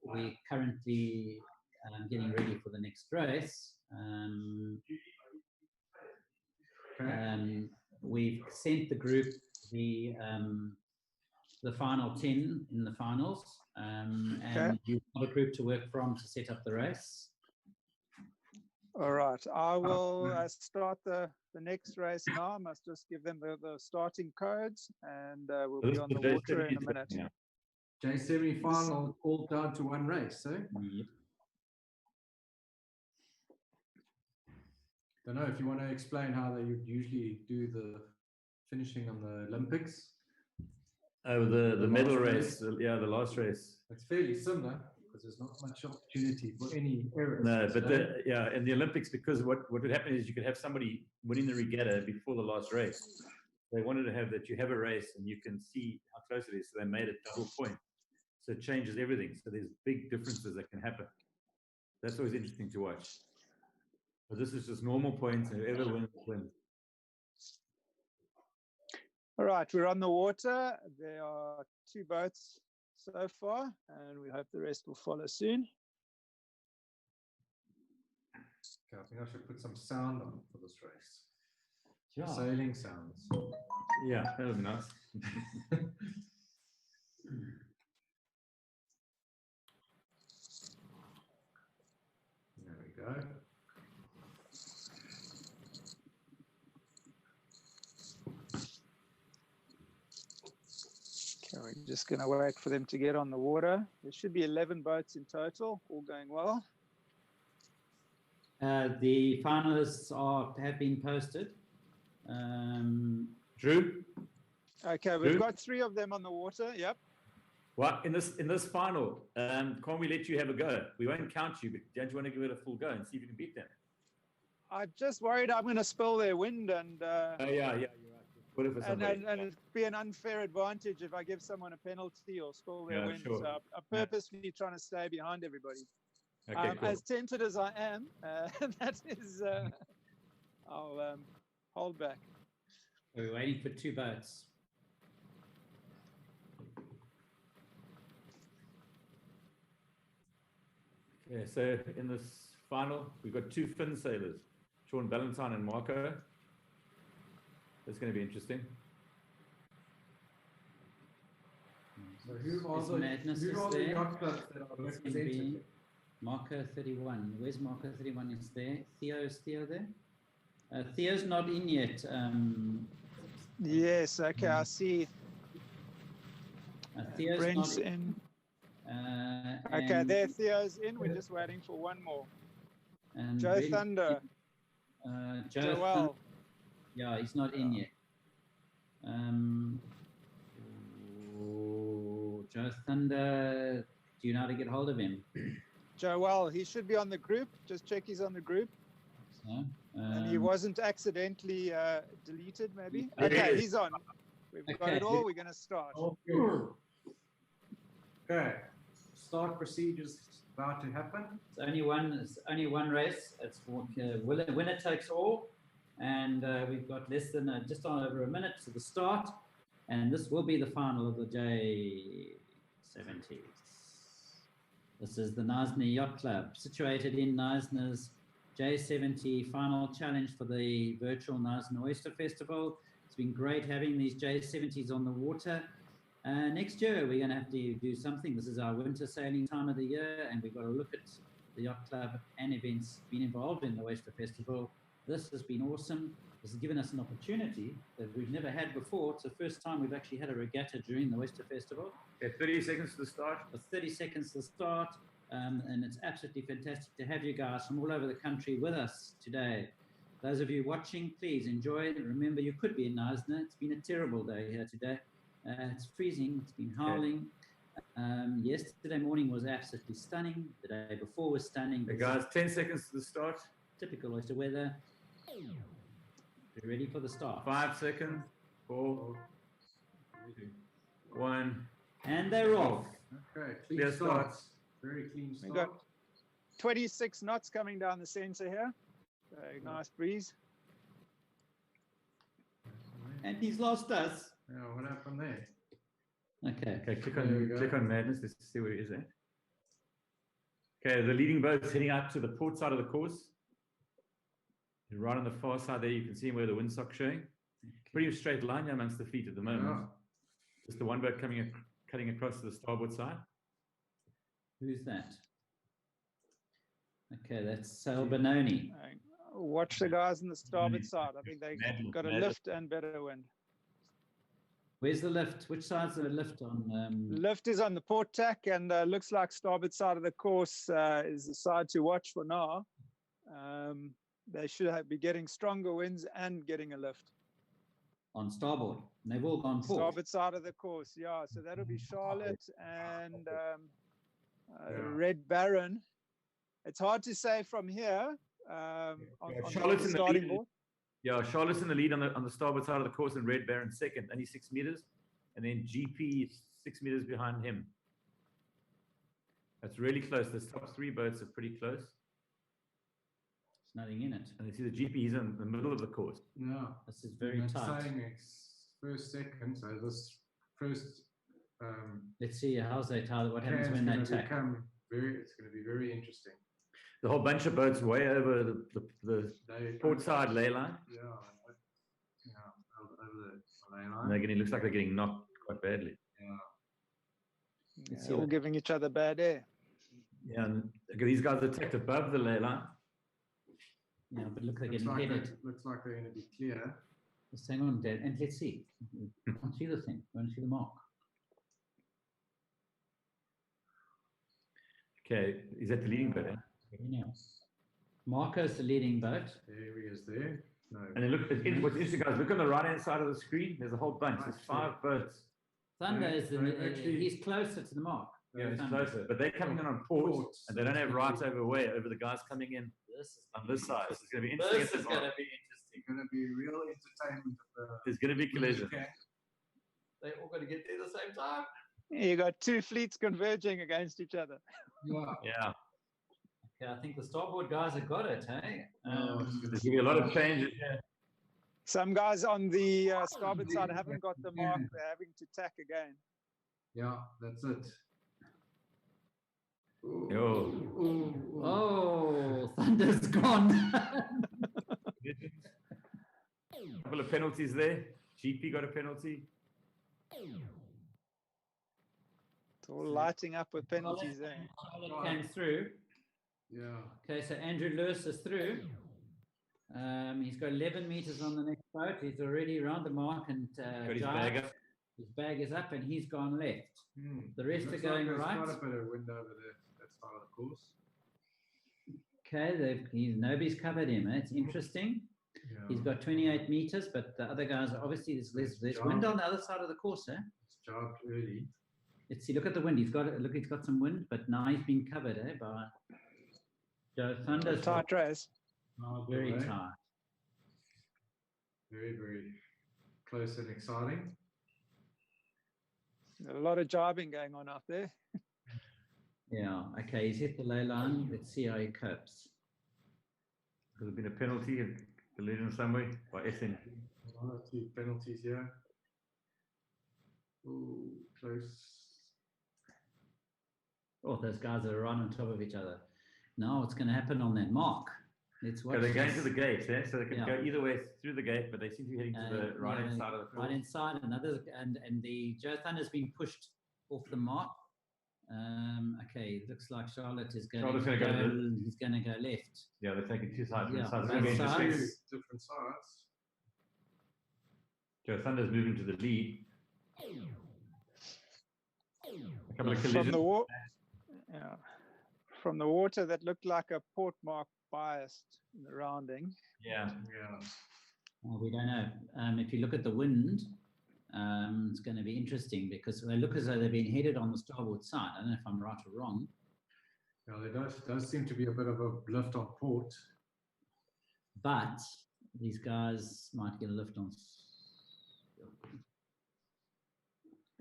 We're currently getting ready for the next race. We've sent the group the final 10 in the finals, and you've got a group to work from to set up the race. All right, I will start the next race now. I must just give them the starting codes, and we'll be on the water in a minute. Yeah. J70 final all down to one race, eh? Yep. Don't know if you want to explain how they usually do the finishing on the Olympics. Oh, the medal race. Yeah, the last race. It's fairly similar because there's not much opportunity for any errors. No, but in the Olympics, because what would happen is you could have somebody winning the regatta before the last race. They wanted to have that you have a race and you can see how close it is. So they made it double point. So it changes everything. So there's big differences that can happen. That's always interesting to watch. But this is just normal points, and whoever wins, wins. All right, we're on the water. There are 2 boats so far, and we hope the rest will follow soon. Okay, I think I should put some sound on for this race. Yeah. Sailing sounds. Yeah, that would be nice. There we go. Okay, we're just going to wait for them to get on the water. There should be 11 boats in total, all going well. The finalists have been posted. Drew? Okay, we've got 3 of them on the water. Yep. Well, in this final, can't we let you have a go? We won't count you, but don't you want to give it a full go and see if you can beat them? I'm just worried I'm going to spill their wind, and oh yeah, you're right. And it'd be an unfair advantage if I give someone a penalty or spill their wind. Sure. So I'm purposely trying to stay behind everybody. Okay, cool. As tempted as I am, that is, I'll hold back. We're waiting for 2 boats. Okay, so in this final, we've got 2 Finn sailors, Sean Valentine and Marco. That's going to be interesting. So who are Is the Madness is yacht there? clubs that are It's represented? Marco 31. Where's Marco 31? Is there? Is Theo there? Theo's not in yet. Yes, okay, I see. Theo's Brent's not in. Okay, and- there Theo's in. We're just waiting for one more. and Joe Brent- Thunder. Joel. Yeah, he's not in yet. Joe Thunder. Do you know how to get hold of him? Joel, he should be on the group. Just check he's on the group. So, And he wasn't accidentally deleted, maybe? Yeah, he Okay, is. he's on. We've got Okay. it all. We're going to start. Okay. Start procedures about to happen. It's only one race. It's winner takes all, and we've got less than just on over a minute to the start, and this will be the final of the J70s. This is the Knysna Yacht Club, situated in Knysna's J70 final challenge for the virtual Knysna Oyster Festival. It's been great having these J70s on the water. Next year, we're going to have to do something. This is our winter sailing time of the year, and we've got to look at the yacht club and events being involved in the Oyster Festival. This has been awesome. This has given us an opportunity that we've never had before. It's the first time we've actually had a regatta during the Oyster Festival. Okay, 30 seconds to the start. For 30 seconds to start, and it's absolutely fantastic to have you guys from all over the country with us today. Those of you watching, please enjoy. Remember, you could be in Knysna. It's been a terrible day here today. It's freezing. It's been howling. Yesterday morning was absolutely stunning. The day before was stunning. Okay, guys, 10 seconds to the start. Typical oyster weather. Be ready for the start. 5 seconds. 4, 1. And they're off. Okay, Clear clean start. starts. Very clean We start. got 26 knots coming down the center here. Nice breeze. And he's lost us. Yeah, what happened there? Okay. Okay, click There we go. on Madness. Let's see where he is at. Okay, the leading boat's heading out to the port side of the course. Right on the far side there, you can see where the windsock's showing. Pretty straight line here amongst the fleet at the moment. Yeah. Just the one boat cutting across to the starboard side. Who's that? Okay, that's Sal Benoni. Watch the guys on the starboard side. I think they Madly, got a madly. lift and better wind. Where's the lift? Which side's the lift on? Lift is on the port tack, and looks like starboard side of the course is the side to watch for now. They should be getting stronger winds and getting a lift. On starboard. And they've all gone port. Starboard side of the course, yeah. So that'll be Charlotte and Yeah. Red Baron. It's hard to say from here. On Charlotte's the in the starting lead. board. Yeah, Charlotte's in the lead on the starboard side of the course, and Red Baron second, only 6 meters, and then GP is 6 meters behind him. That's really close. The top 3 boats are pretty close, There's nothing in it. and you see the GP. He's in the middle of the course. Yeah. This is very That's tight. saying it's first, second. So this first. Let's see how's they tell what happens It's when going they to tack. become very. It's going to be very interesting. The whole bunch of boats way over the They port side ley line, Yeah. Yeah. Over the ley and line. they're getting, looks like they're getting knocked quite badly. Yeah. Let's see All what- giving each other bad air. Yeah, and okay, these guys are tacked above the ley line. Yeah, but look, they're Looks getting like, headed. looks like they're going to be clear. Just hang on, Dad, and let's see. You can't see the thing. You want to see the mark? Okay, is that the leading boat? Eh? Yeah. Marco's the leading boat. There he is there. No. And then look, what's interesting, guys, look on the right-hand side of the screen. There's a whole bunch. There's 5 boats. Thunder Yeah, is the, no, actually- he's closer to the mark. Yeah, it's Thunder. closer, but they're coming in on port, Ports. and they don't have rights over the guys coming in This is on this side. This is going to be interesting. This at is the going mark. to be interesting. It's going to be real entertainment. There's going to be collision. Okay. They're all going to get there at the same time. You got 2 fleets converging against each other. Yeah. Yeah. Okay, I think the starboard guys have got it, hey? There's going to be a lot of changes here. Some guys on the starboard side haven't got the mark. They're having to tack again. Yeah, that's it. Yo. Oh, Thunder's gone. A couple of penalties there. GP got a penalty. It's all lighting up with penalties there. Charlotte came through. Yeah. Okay, so Andrew Lewis is through. He's got 11 meters on the next boat. He's already around the mark and Got his bag up. His bag is up and he's gone left. The rest are going right. Quite a bit of wind over there. That side of the course. Okay, nobody's covered him. It's interesting. Yeah. He's got 28 meters, but the other guys obviously there's wind on the other side of the course, eh? It's jobbed early. Let's see. Look at the wind. He's got some wind, but now he's been covered, eh? By Joe Thunder's Tight race. very tight. Very, very close and exciting. A lot of jibing going on out there. Yeah. Okay, he's hit the ley line. Let's see how he copes. There's been a penalty of collision somewhere by SN. One or two penalties here. Ooh, close. Oh, those guys are right on top of each other. Now what's going to happen on that mark? Let's watch. So they're going this. to the gate, eh? So they can Yeah. go either way through the gate, but they seem to be heading to the right hand side of the course. Right inside, and the Joe Thunder's been pushed off the mark. Okay, looks like Charlotte is going Charlotte's to gonna go. go He's going to go left. Yeah, they're taking two sides. Yeah, Sides. both Going to sides. two. Different sides. Joe Thunder's moving to the lead. A couple of From collisions. the from the water, that looked like a port mark biased in the rounding. Yeah. Yeah. Well, we don't know. If you look at the wind, it's going to be interesting because they look as though they've been headed on the starboard side. I don't know if I'm right or wrong. Yeah, there does seem to be a bit of a lift on port. But these guys might get a lift on.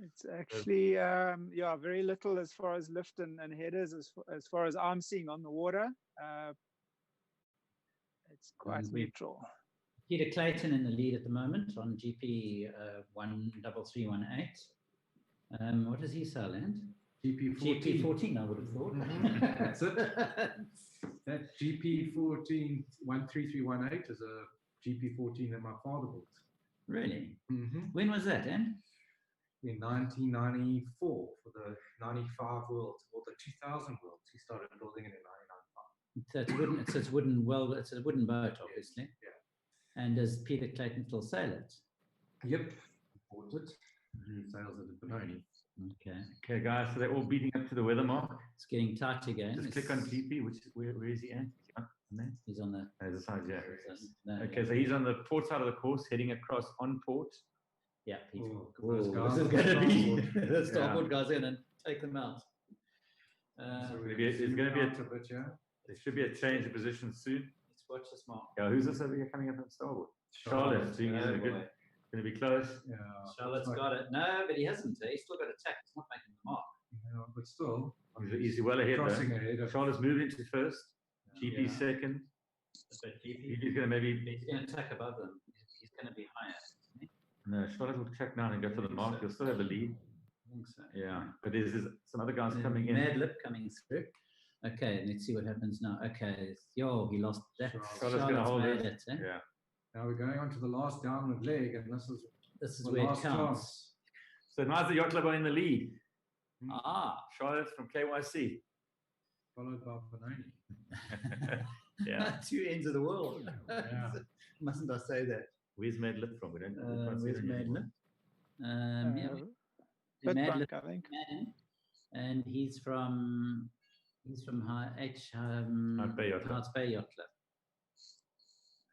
It's actually, very little as far as lift and headers as far as I'm seeing on the water. It's quite neutral. Peter Clayton in the lead at the moment on GP 13318. What does he sell, Land? GP 14, I would have thought. That's it. That GP 14 13318 is a GP 14 that my father built. Really? Mm-hmm. When was that, And? In 1994 for the 95 Worlds or the 2000 Worlds. He started building it in 1995. So it's a wooden boat, obviously. Yeah. And does Peter Clayton still sail it? Yep. Bought it. He sails it at Benoni. Okay. Okay, guys. So they're all beating up to the weather mark. It's getting tight again. Just click on GP. Where is he at? He's on the. There's a side, yeah. No, Okay, so he's on the port side of the course, heading across on port. Yeah, Peter. Those guys This is on going to be starboard. the starboard guys in and take them out. So there's going to be a bit, yeah. There should be a change of position soon. Let's watch this mark. Yeah, who's this over here coming up on starboard? Charlotte. Doing Oh, good. boy. Going to be close. Yeah. Charlotte's got it. No, but he hasn't. He's still got attack. He's not making the mark. Yeah, but still. He's well ahead. Crossing ahead. Charlotte's moving to first. GP Yeah. second. But GP's going to he's going to attack above them. He's going to be higher. Isn't he? No, Charlotte will check down and go for the mark. He'll still have the lead. I think so. Yeah, but there's some other guys coming in. Mad Lip coming through. Okay, let's see what happens now. Okay, he lost that. Charlotte's going to hold made it. eh? Yeah. Now we're going on to the last downward leg, and This is the where it last counts. chance. So Knysna Yacht Club are in the lead. Ah, Charlotte from KYC. Followed by Benoni. Yeah. two ends of the world. Yeah. Mustn't I say that? Where's Mad Lip from? We don't we can't see Where's it Mad anymore. Lip? The Mad Bitbank, Lip I think. man, and he's from Hart Bay Yacht Club. Harts Bay Yacht Club.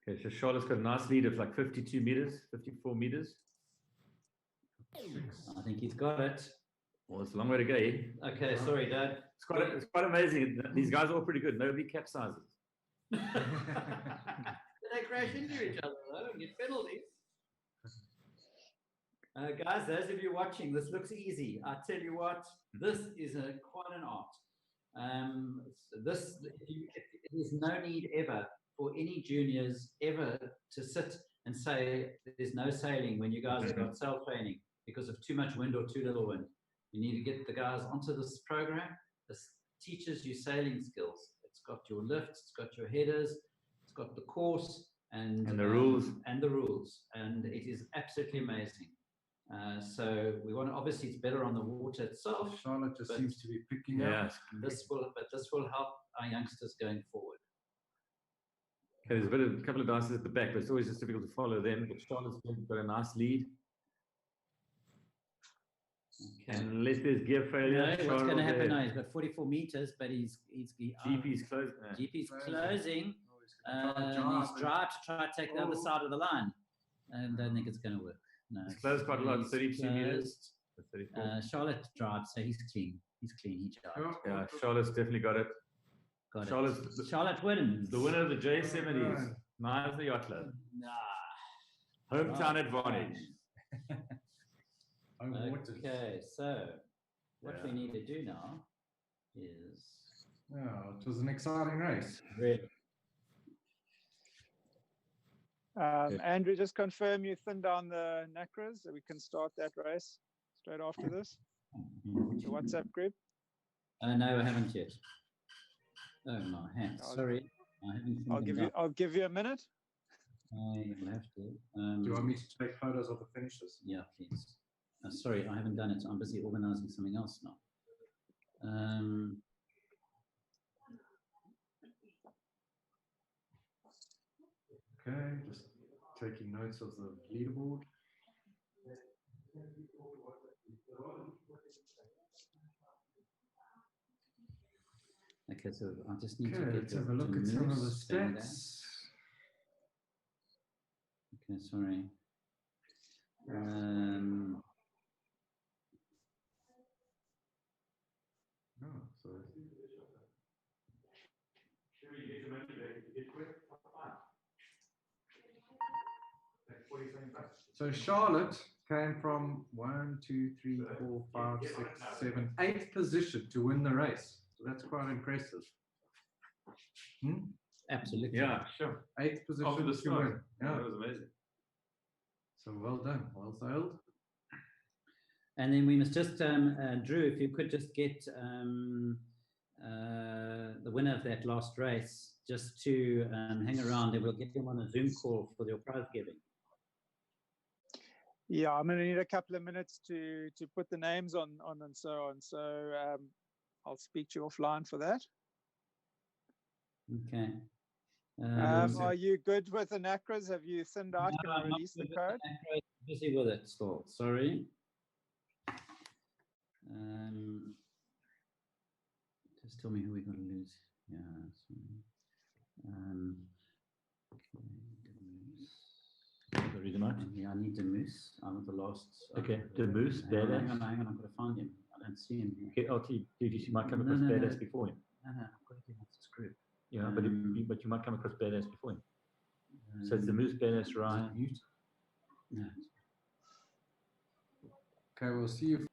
Okay, so Charlotte's got a nice lead of like 52 meters, 54 meters. I think he's got it. Well, it's a long way to go. Eh? Okay, sorry, Dad. It's quite amazing. These guys are all pretty good. Nobody capsizes. They crash into each other though and get penalties. Guys, those of you watching, this looks easy. I tell you what, this is quite an art. There's no need ever for any juniors ever to sit and say there's no sailing when you guys have got sail training because of too much wind or too little wind. You need to get the guys onto this program. This teaches you sailing skills. It's got your lifts, it's got your headers, it's got the course and the rules. And it is absolutely amazing. So we want to, obviously it's better on the water itself. Charlotte just seems to be picking up. This will help our youngsters going forward. Okay, there's a couple of dancers at the back, but it's always just difficult to follow them. But Charlotte's got a nice lead. Okay. Unless there's gear failure. No, what's going to happen now? He's got 44 meters, but GP's closing. GP's closing. He's tried to try to take the other side of the line, and I don't think it's going to work. No, it's closed quite a lot. 32 meters. Charlotte drives, so he's clean. He's clean. He drives. Yeah, Charlotte's definitely got it. Charlotte wins. The winner of the J70s. Knysna Yacht Club. Hometown advantage. Okay, so what we need to do now is... Oh, it was an exciting race. Really? Andrew, just confirm you thinned down the Nacras so we can start that race straight after this. The WhatsApp group. No, I haven't yet. Oh my hand. Sorry, I haven't. I'll give you a minute. You'll have to. Do you want me to take photos of the finishes? Yeah, please. Sorry, I haven't done it. I'm busy organizing something else now. Okay, just taking notes of the leaderboard. Okay, so I just need to let's have a look at some of the stats. Okay, sorry. So Charlotte came from 1, 2, 3, 4, 5, 6, 7, 8th position to win the race. So that's quite impressive. Absolutely. Yeah, sure. 8th position After the to start. win. Yeah, that was amazing. So well done, well sailed. And then we must just, Drew, if you could just get the winner of that last race just to hang around, and we'll get him on a Zoom call for your prize giving. Yeah, I'm going to need a couple of minutes to put the names on and so on. So I'll speak to you offline for that. Okay. Are you good with the Nacras? Have you thinned out? Can I release the code? Busy with it still. Sorry. Just tell me who we're going to lose. Yeah. Sorry, the mouse. Yeah, I need the moose. I want the last. Okay, the moose. Hang on, I've got to find him. I don't see him here. Okay, you might come across Badass before him. No, I've got to get off this group. Yeah, but you might come across Badass before him. So it's the moose, Badass, Ryan. No. Okay, we'll see you.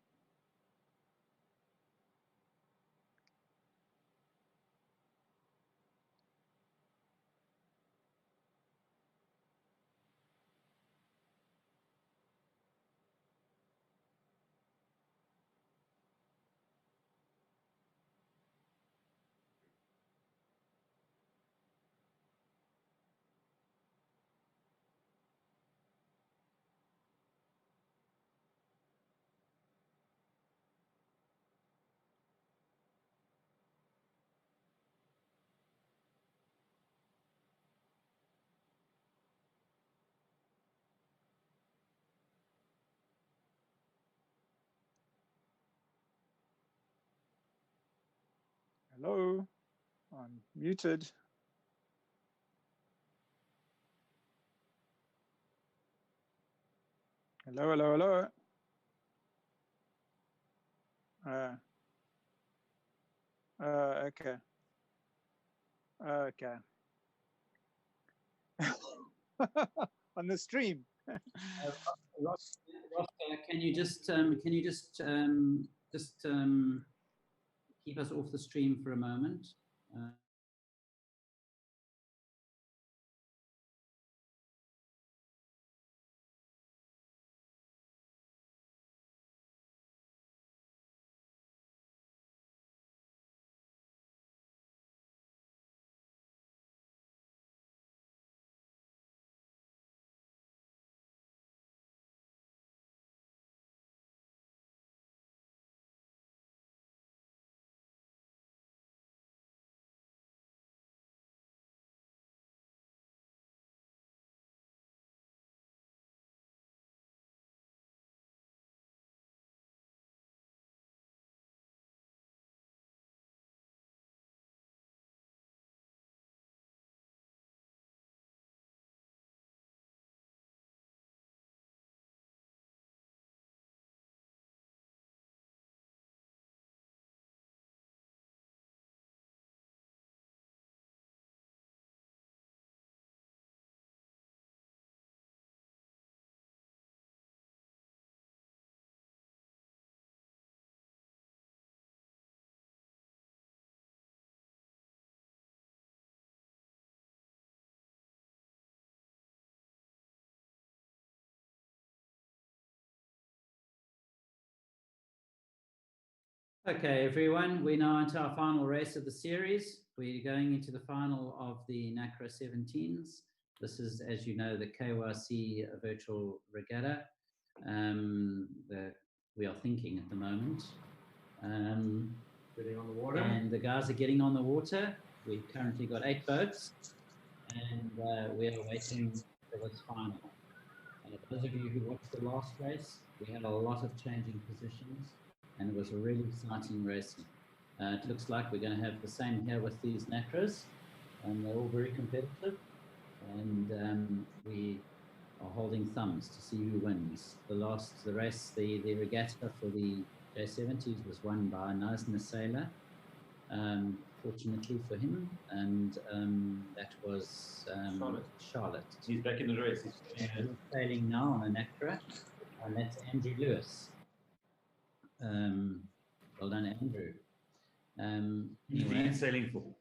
Hello, I'm muted. Hello, hello, hello. Okay. Okay. On the stream. Ross, can you just keep us off the stream for a moment. Okay, everyone, we're now into our final race of the series. We're going into the final of the NACRA 17s. This is, as you know, the KYC virtual regatta that we are thinking at the moment. Getting on the water. And the guys are getting on the water. We've currently got 8 boats, and we are waiting for this final. Those of you who watched the last race, we had a lot of changing positions, and it was a really exciting racing. It looks like we're going to have the same here with these NACRAs, and they're all very competitive, and we are holding thumbs to see who wins. The race, the regatta for the J70s was won by Knysna Sailor, fortunately for him, and that was Charlotte. He's back in the race. He's sailing now on a NACRA, and that's Andrew Lewis. Well done, Andrew. Anyway, Dean sailing for?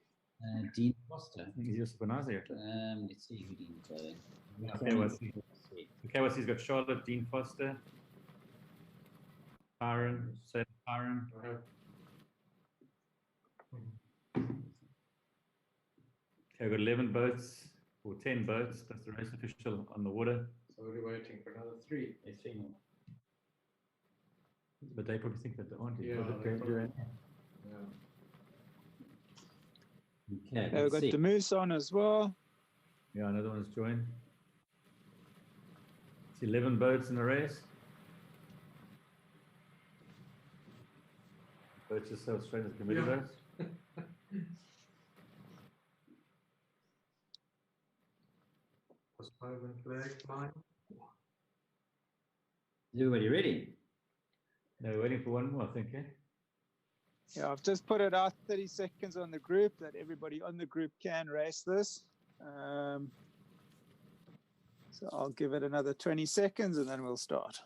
Dean Foster. He's just Knysna Yacht. Let's see who Dean's sailing. Okay, he's got Charlotte, Dean Foster, Byron, Sailing Byron. Okay, we've got 11 boats, or 10 boats, plus the race official on the water. So we're waiting for another 3. There's 3 more. But they probably think that they aren't. Yeah, Okay, We've got the Moose on as well. Yeah, another one's joined. It's 11 boats in the race. Boats just so straight as committee boats. Is everybody ready? No, we're waiting for one more, I think, eh? Yeah, I've just put it out 30 seconds on the group that everybody on the group can race this. So I'll give it another 20 seconds and then we'll start.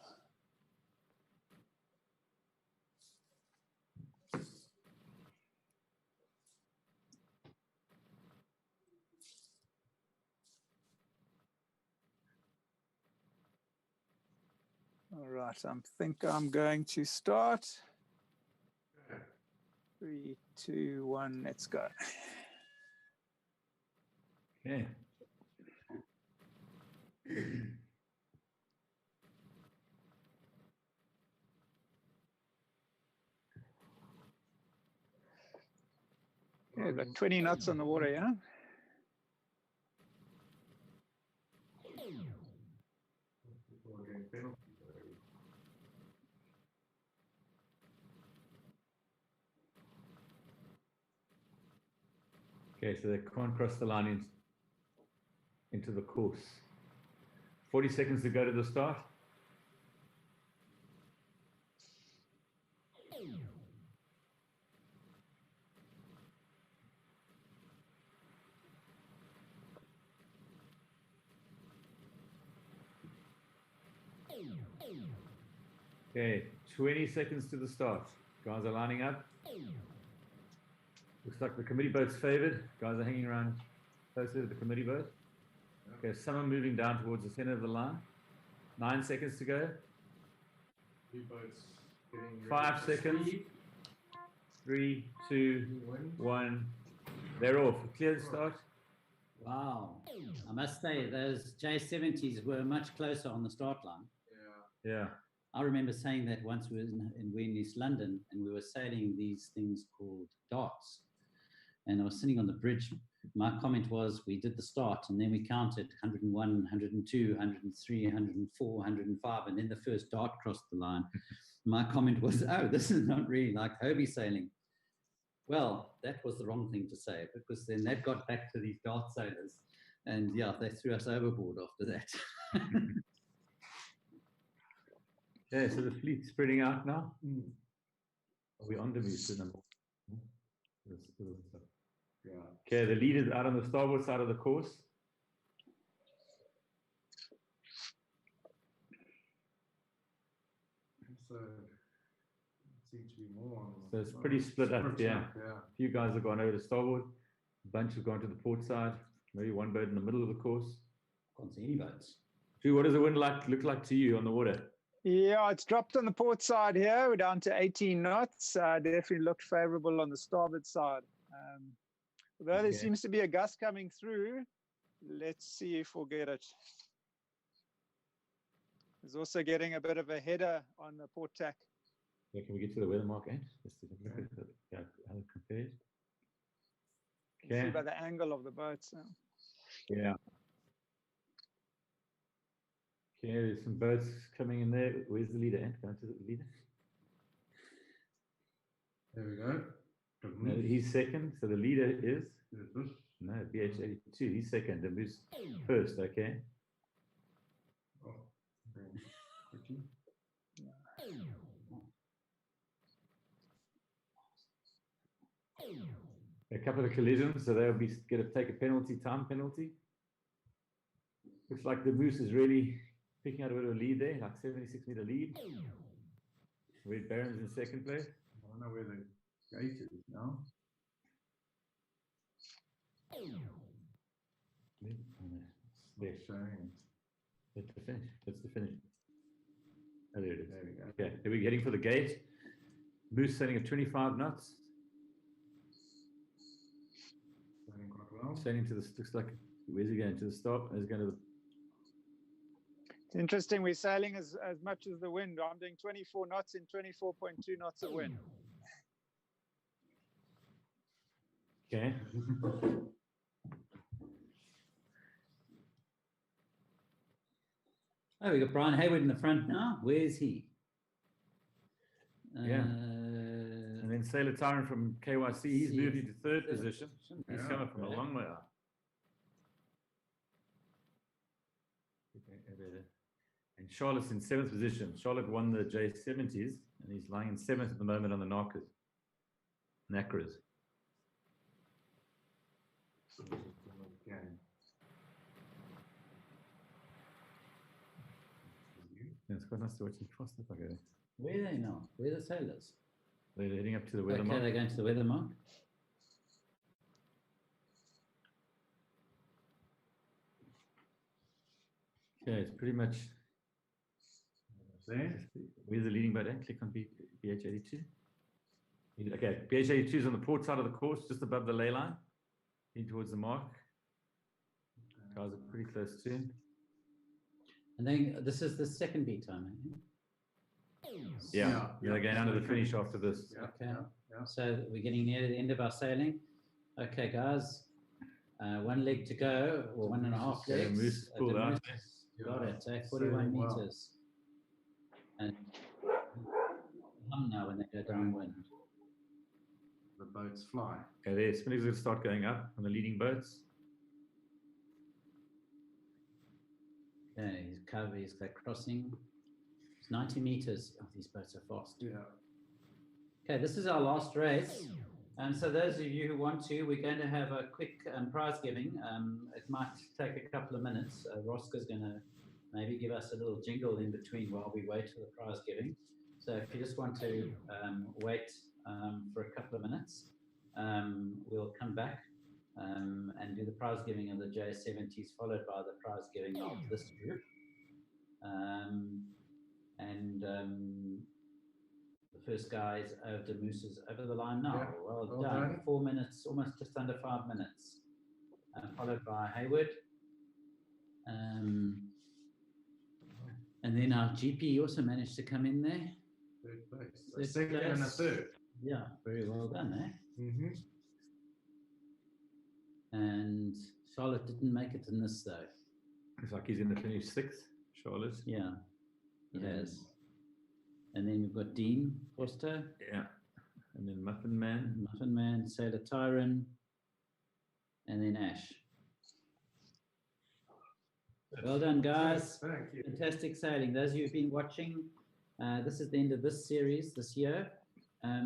All right, I think I'm going to start. 3, 2, 1, let's go. Okay. Okay, we've got 20 knots on the water, yeah? Okay, so they can't cross the line into the course. 40 seconds to go to the start. Okay, 20 seconds to the start. Guys are lining up. Looks like the committee boat's favored. Guys are hanging around closer to the committee boat. Okay, some are moving down towards the center of the line. 9 seconds to go. Two boats getting ready 5 to seconds. speed. 3, 2, 1. They're off. Clear the start. Wow. I must say, those J70s were much closer on the start line. Yeah. Yeah. I remember saying that once we were in East London and we were sailing these things called darts. And I was sitting on the bridge. My comment was, we did the start and then we counted 101, 102, 103, 104, 105. And then the first dart crossed the line. My comment was, oh, this is not really like Hobie sailing. Well, that was the wrong thing to say, because then that got back to these dart sailors. And yeah, they threw us overboard after that. Okay, so the fleet's spreading out now. Are we on the view? Yeah. Okay, the lead is out on the starboard side of the course. So it seems to be more on So it's pretty split up, yeah. Yeah. A few guys have gone over to starboard. A bunch have gone to the port side. Maybe one boat in the middle of the course. Can't see any boats. Drew, what does the wind look like to you on the water? Yeah, it's dropped on the port side here. We're down to 18 knots. Definitely looked favorable on the starboard side. Although there seems to be a gust coming through, let's see if we'll get it. There's also getting a bit of a header on the port tack. Yeah, can we get to the weather mark, Ant? Just to look at how it compares. You can Okay. see by the angle of the boats. Yeah. Okay, there's some boats coming in there. Where's the leader, Ant? Go into the leader. There we go. No, he's second, so the leader is This. no BH82. He's second. The Moose first. Okay. Oh, very pretty. A couple of collisions, so they'll be going to take a time penalty. Looks like the Moose is really picking out a bit of a lead there, like 76-meter lead. Red Baron's in second place. I don't know where the gate is now. There. Showing. That's the finish. That's the finish. Oh, there it is. There we go. Okay, are we heading for the gate? Moose sailing at 25 knots. Sailing quite well. Sailing to the, looks like, where's he going? To the stop? He's going to the, It's interesting, we're sailing as much as the wind. I'm doing 24 knots in 24.2 knots of wind. okay. Oh, we got Brian Hayward in the front now. Where's he? Yeah. And then Sailor Tyron from KYC, he's moved into third position. He's Yeah, coming from a okay. long way out. And Charlotte's in seventh position. Charlotte won the J70s, and he's lying in seventh at the moment on the Nacras. Okay. Yeah, it's quite nice to watch them cross the fucker. Where are they now? Where are the sailors? They're heading up to the weather Okay, mark. they're going to the weather mark. Okay, it's pretty much There. where's the leading boat at? Click on BH82. Okay, BH82 is on the port side of the course, just above the ley line, in towards the mark. Guys are pretty close to him. And then this is the second beat time, I think. Yeah, they're going down to the finish after this. Yeah, Okay. yeah. So we're getting near the end of our sailing. Okay, guys. One leg to go, or 1.5 Okay, legs. Moose is pulled out. Got it. 41 Sailing well. meters. And hum now when they go downwind. The boats fly. Okay, there, spinners going to start going up on the leading boats. Okay, he's like crossing. It's 90 meters. Oh, these boats are fast. Yeah. Okay, this is our last race. And so those of you who want to, we're going to have a quick prize giving. It might take a couple of minutes. Roscoe's going to maybe give us a little jingle in between while we wait for the prize giving. So if you just want to wait for a couple of minutes, we'll come back and do the prize giving of the J70s, followed by the prize giving of this group. The first guy is over the Mooses over the line now. Yeah, Well done. 4 minutes, almost just under 5 minutes. Followed by Hayward. And then our GP also managed to come in there. Third place. Third A second place. and a third. Yeah, very well done, eh? Mm-hmm. And Charlotte didn't make it in this though. It's like he's in the 26th, Charlotte. Yeah, he has. And then we've got Dean Foster. Yeah. And then Muffin Man, Sailor Tyron, and then Ash. Well done, guys. Thank you. Fantastic sailing. Those of you who've been watching, this is the end of this series this year.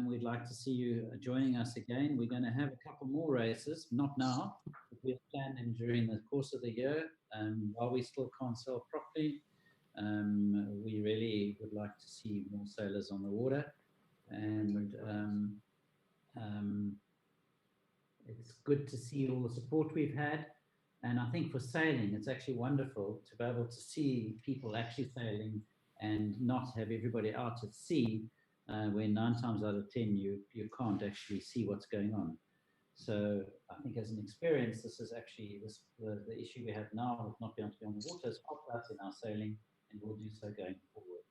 We'd like to see you joining us again. We're going to have a couple more races, not now, but we'll plan them during the course of the year. While we still can't sail properly, we really would like to see more sailors on the water. And it's good to see all the support we've had. And I think for sailing, it's actually wonderful to be able to see people actually sailing and not have everybody out at sea, where 9 times out of 10 you can't actually see what's going on. So I think as an experience, this is actually the issue we have now with not being able to be on the water has helped us in our sailing, and we'll do so going forward.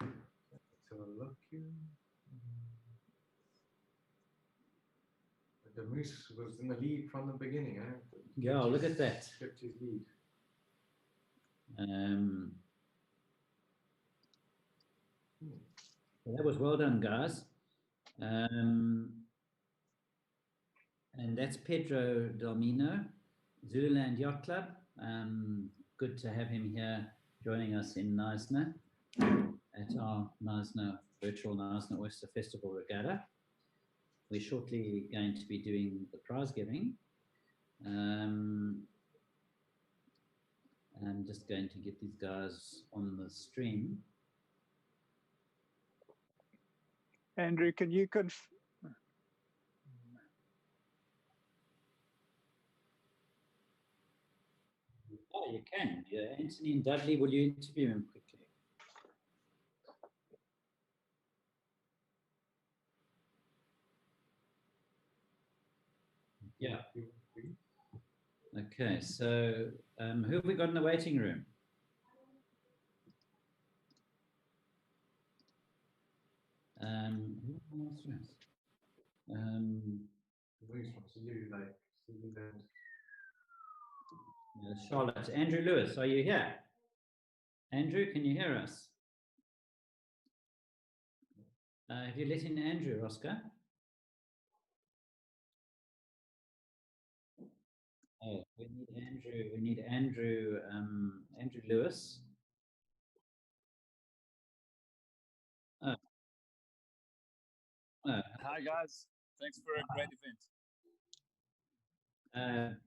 Let's have a look here. The Moose was in the lead from the beginning, eh? Yeah, look at that. Kept his lead. Well, that was well done, guys. And that's Pedro Delmino, Zululand Yacht Club. Good to have him here joining us in Knysna at our virtual Knysna Oyster Festival Regatta. We're shortly going to be doing the prize giving. I'm just going to get these guys on the stream. Andrew, can you Oh, you can. Yeah, Anthony and Dudley, will you interview him quickly? Yeah. Okay, so who have we got in the waiting room? Charlotte. Andrew Lewis, are you here? Andrew, can you hear us? Have you let in Andrew, Oscar? Oh, we need Andrew. We need Andrew. Andrew Lewis. Oh. Oh. Hi guys. Thanks for a great event.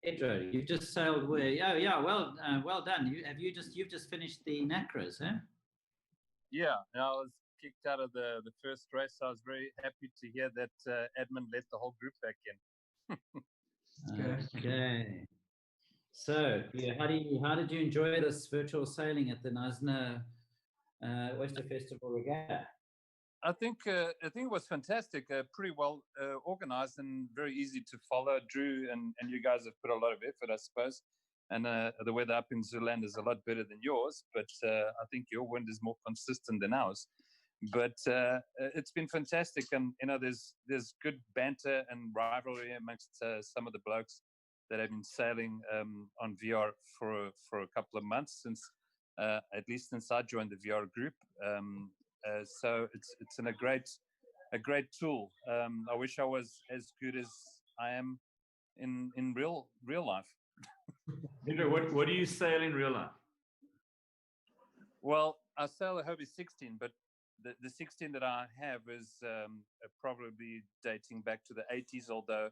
Pedro, you've just sailed where? Yeah. Well done. You've just finished the Nacras, huh? Yeah. I was kicked out of the first race. So I was very happy to hear that Edmund let the whole group back in. Okay. So, yeah, how did you enjoy this virtual sailing at the Knysna Oyster Festival Regatta? I think it was fantastic. Pretty well organized and very easy to follow. Drew and you guys have put a lot of effort, I suppose. And the weather up in Zululand is a lot better than yours, but I think your wind is more consistent than ours. But it's been fantastic, and there's good banter and rivalry amongst some of the blokes that have been sailing on VR for a couple of months since at least since I joined the VR group. So it's a great tool. I wish I was as good as I am in real life. Pedro, what do you sail in real life? Well, I sail a Hobie 16, but the 16 that I have is probably dating back to the 80s, although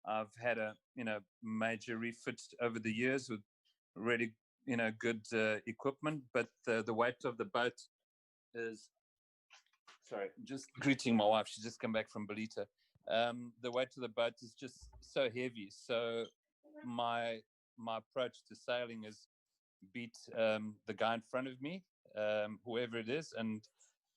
I've had a major refit over the years with really good equipment, but the weight of the boat is sorry, just greeting my wife. She's just come back from Belita. The way to the boat is just so heavy. So my approach to sailing is beat the guy in front of me, whoever it is, and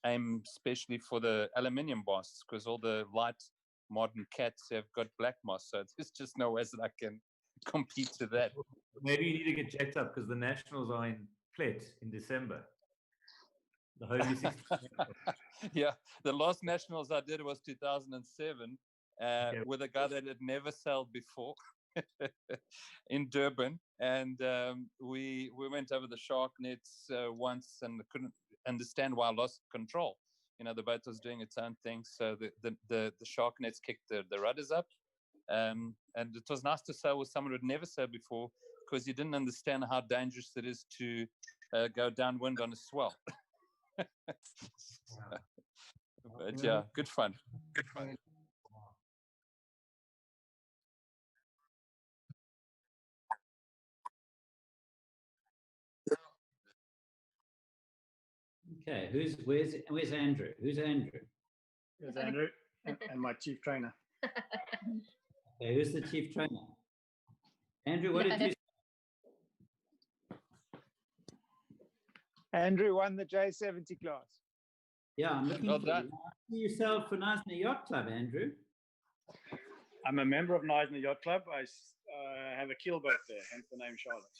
aim especially for the aluminium masts, because all the light modern cats have got black masts. So there's just no ways that I can compete to that. Maybe you need to get jacked up because the Nationals are in Plet in December. The Homely 60. Yeah, the last Nationals I did was 2007 with a guy that had never sailed before in Durban, and we went over the shark nets once and couldn't understand why I lost control. You know, the boat was doing its own thing, so the shark nets kicked the rudders up, and it was nice to sail with someone who had never sailed before, because you didn't understand how dangerous it is to go downwind on a swell. But yeah, good fun. Good fun. Okay, where's Andrew? Who's Andrew? Here's Andrew and my chief trainer. Okay, who's the chief trainer? Andrew, what did you say? Andrew won the J70 class. Yeah, I'm looking Well for done. you. You sailed for Knysna Yacht Club, Andrew. I'm a member of Knysna Yacht Club. I have a keelboat there, hence the name Charlotte.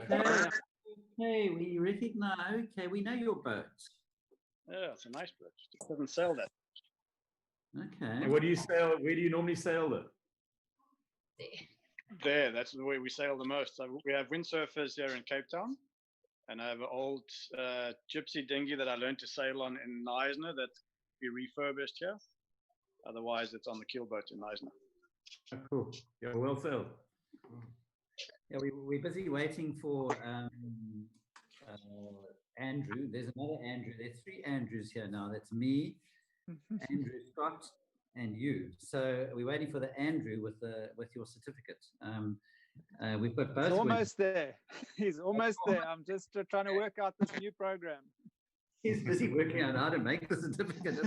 Okay. Okay, we recognize. Okay, we know your boat. Yeah, it's a nice boat. It doesn't sail that. Okay. And what do you sail? Where do you normally sail it? There, that's the way we sail the most. So we have windsurfers here in Cape Town, and I have an old gypsy dinghy that I learned to sail on in Knysna that we refurbished here. Otherwise, it's on the keelboat in Knysna. Oh, cool. Yeah, well sailed. Yeah, we're busy waiting for Andrew. There's another Andrew. There's three Andrews here now. That's me, Andrew Scott, and you. So we're waiting for the Andrew with your certificate. We've got both. He's almost there. He's almost there. I'm just trying to work out this new program. He's busy working out how to make the certificate.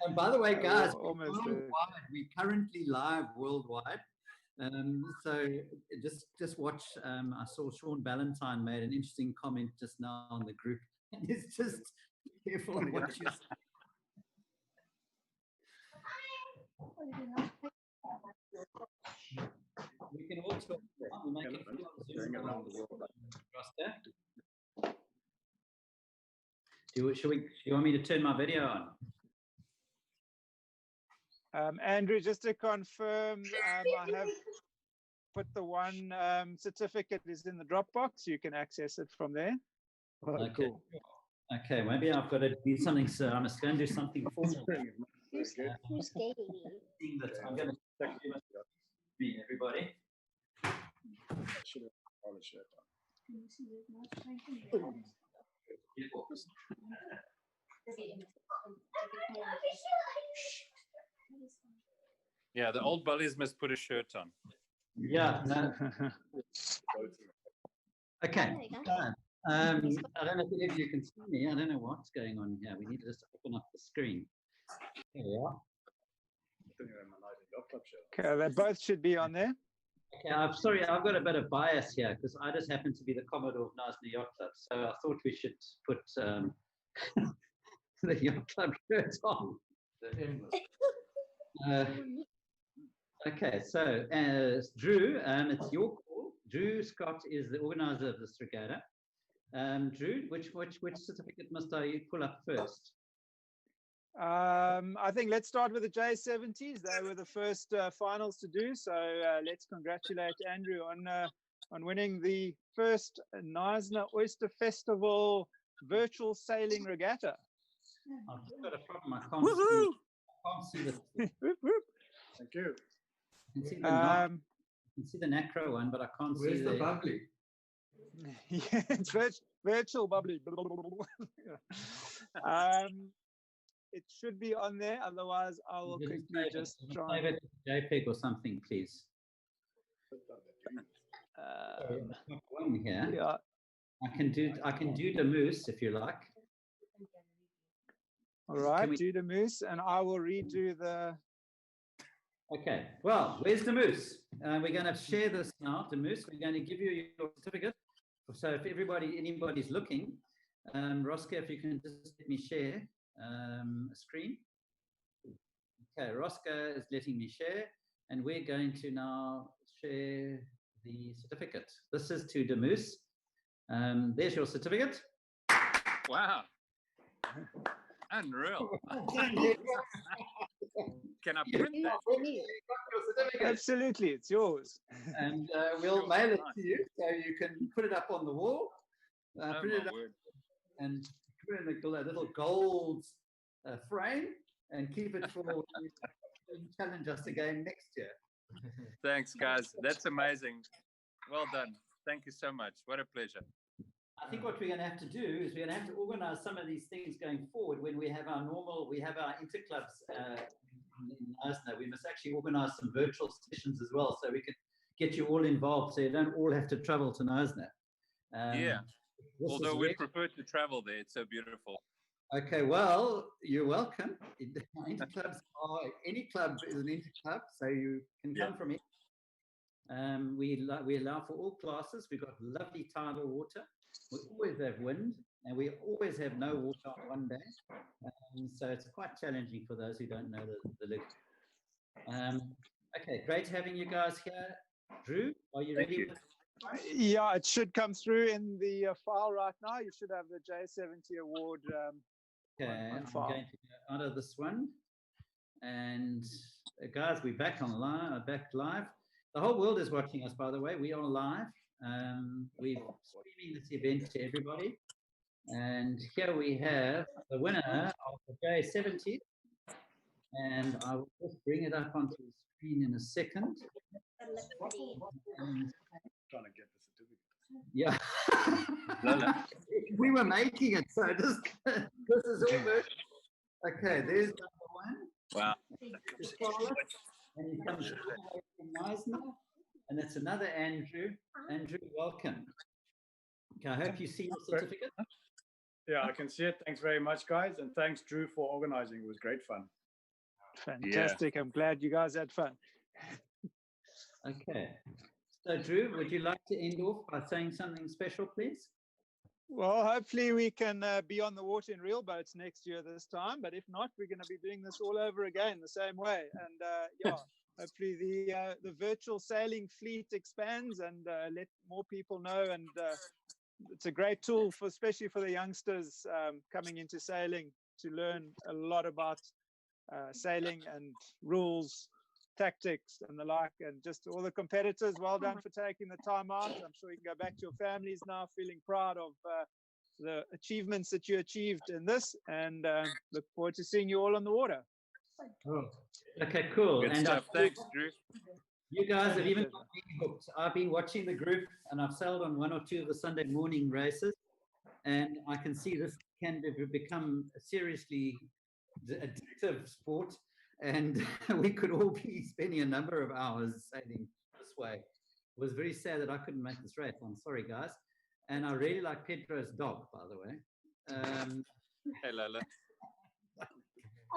And by the way, guys, we're currently live worldwide. So just watch. I saw Sean Ballantyne made an interesting comment just now on the group. And it's just be careful on what you say. We can all talk. We're making Do you want me to turn my video on? Andrew, just to confirm, I have put the one certificate is in the Dropbox. You can access it from there. Okay. Cool. Okay, maybe I've got to do something, so I must go and do something formal. Who's Thing that I'm going to be everybody. Should have all the shirt on. Yeah, the old bullies must put a shirt on. Yeah. No. Okay. I don't know if any of you can see me. I don't know what's going on here. We need to just open up the screen. There we are. Okay, they both should be on there. Okay, I'm sorry, I've got a bit of bias here because I just happen to be the Commodore of Knysna Yacht Club, so I thought we should put the Yacht Club shirt on. Okay, so Drew, it's your call. Drew Scott is the organizer of this regatta. Drew, which certificate must I pull up first? I think let's start with the J70s. They were the first finals to do, so let's congratulate Andrew on winning the first Knysna Oyster Festival virtual sailing regatta. I've just got a problem. I can't see the. Thank you. I can see the Nacro one, but I can't see the bubbly. Yeah, it's virtual bubbly. It should be on there. Otherwise, I will quickly just try. Save it to JPEG or something, please. One here. Yeah. I can do the moose if you like. All right, do the moose, and I will redo the. Okay, well, where's the moose? We're going to share this now, the moose. We're going to give you your certificate. So if anybody's looking, Roscoe, if you can just let me share a screen. Okay, Roscoe is letting me share, and we're going to now share the certificate. This is to the moose. There's your certificate. Wow. Unreal. Can I print that? Absolutely, it's yours. And we'll mail it to you, so you can put it up on the wall. Print it up and put it in a little gold frame and keep it for challenge us again next year. Thanks, guys. That's amazing. Well done. Thank you so much. What a pleasure. I think what we're going to have to do is we're going to have to organize some of these things going forward when we have our interclubs in Knysna. We must actually organize some virtual sessions as well, so we can get you all involved, so you don't all have to travel to Knysna. Yeah. Although we prefer to travel there, it's so beautiful. Okay, well, you're welcome. Interclubs any club is an interclub, so you can come from it. We allow for all classes. We've got lovely tidal water. We always have wind, and we always have no water on one day. So it's quite challenging for those who don't know the link. Okay, great having you guys here. Drew, are you ready? Yeah, it should come through in the file right now. You should have the J70 award. Okay, I'm going to go out of this one. And guys, we're back live. The whole world is watching us, by the way. We are live. We're streaming this event to everybody. And here we have the winner of the J70. And I will just bring it up onto the screen in a second. And trying to get the certificate. Yeah. We were making it, so this is all good. Okay, there's number one. Wow. And he comes from Knysna, and that's another Andrew. Andrew, welcome. Okay, I hope you see your certificate. Yeah, I can see it. Thanks very much, guys, and thanks, Drew, for organizing. It was great fun. Fantastic. Yeah. I'm glad you guys had fun. Okay. So, Drew, would you like to end off by saying something special, please? Well, hopefully we can be on the water in real boats next year this time. But if not, we're going to be doing this all over again the same way. And yeah, hopefully the virtual sailing fleet expands and let more people know. And it's a great tool for, especially for the youngsters coming into sailing, to learn a lot about sailing and rules, tactics and the like. And just all the competitors, well done for taking the time out. I'm sure you can go back to your families now feeling proud of the achievements that you achieved in this, and look forward to seeing you all on the water. Oh. Okay, cool. Good and stuff. Thanks, Drew. You guys have even got me hooked. I've been watching the group, and I've sailed on one or two of the Sunday morning races, and I can see this can become a seriously addictive sport, and we could all be spending a number of hours sailing this way. It was very sad that I couldn't make this race. I'm sorry, guys. And I really like Pedro's dog, by the way. Hey, Lola.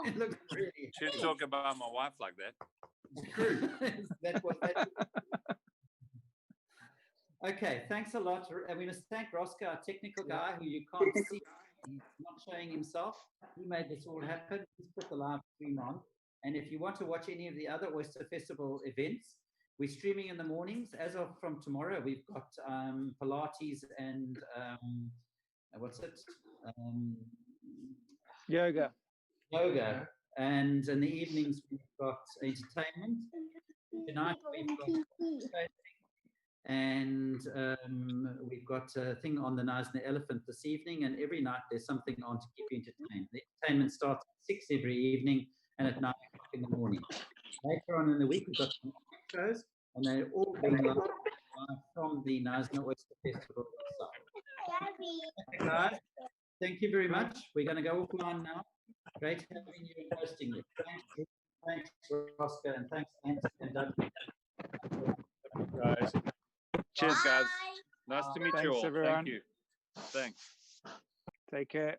It looks really. Shouldn't talk about my wife like that. True. Okay, thanks a lot. And we must thank Roscoe, our technical guy, who you can't see. He's not showing himself. He made this all happen. He's put the live stream on. And if you want to watch any of the other Oyster Festival events, we're streaming in the mornings. As of from tomorrow, we've got Pilates and what's it? Yoga. And in the evenings, we've got entertainment. Tonight, we've got and we've got a thing on the Knysna Elephant this evening, and every night there's something on to keep you entertained. The entertainment starts at 6 every evening and at 9 o'clock in the morning. Later on in the week, we've got some shows, and they're all being live from the Knysna Oyster Festival website. Okay, guys, thank you very much. We're going to go offline now. Great having you and hosting you. Thanks, Roscoe, and thanks, Anthony and Doug. Guys. Cheers, guys. Nice to meet you all. Everyone. Thank you. Thanks. Take care.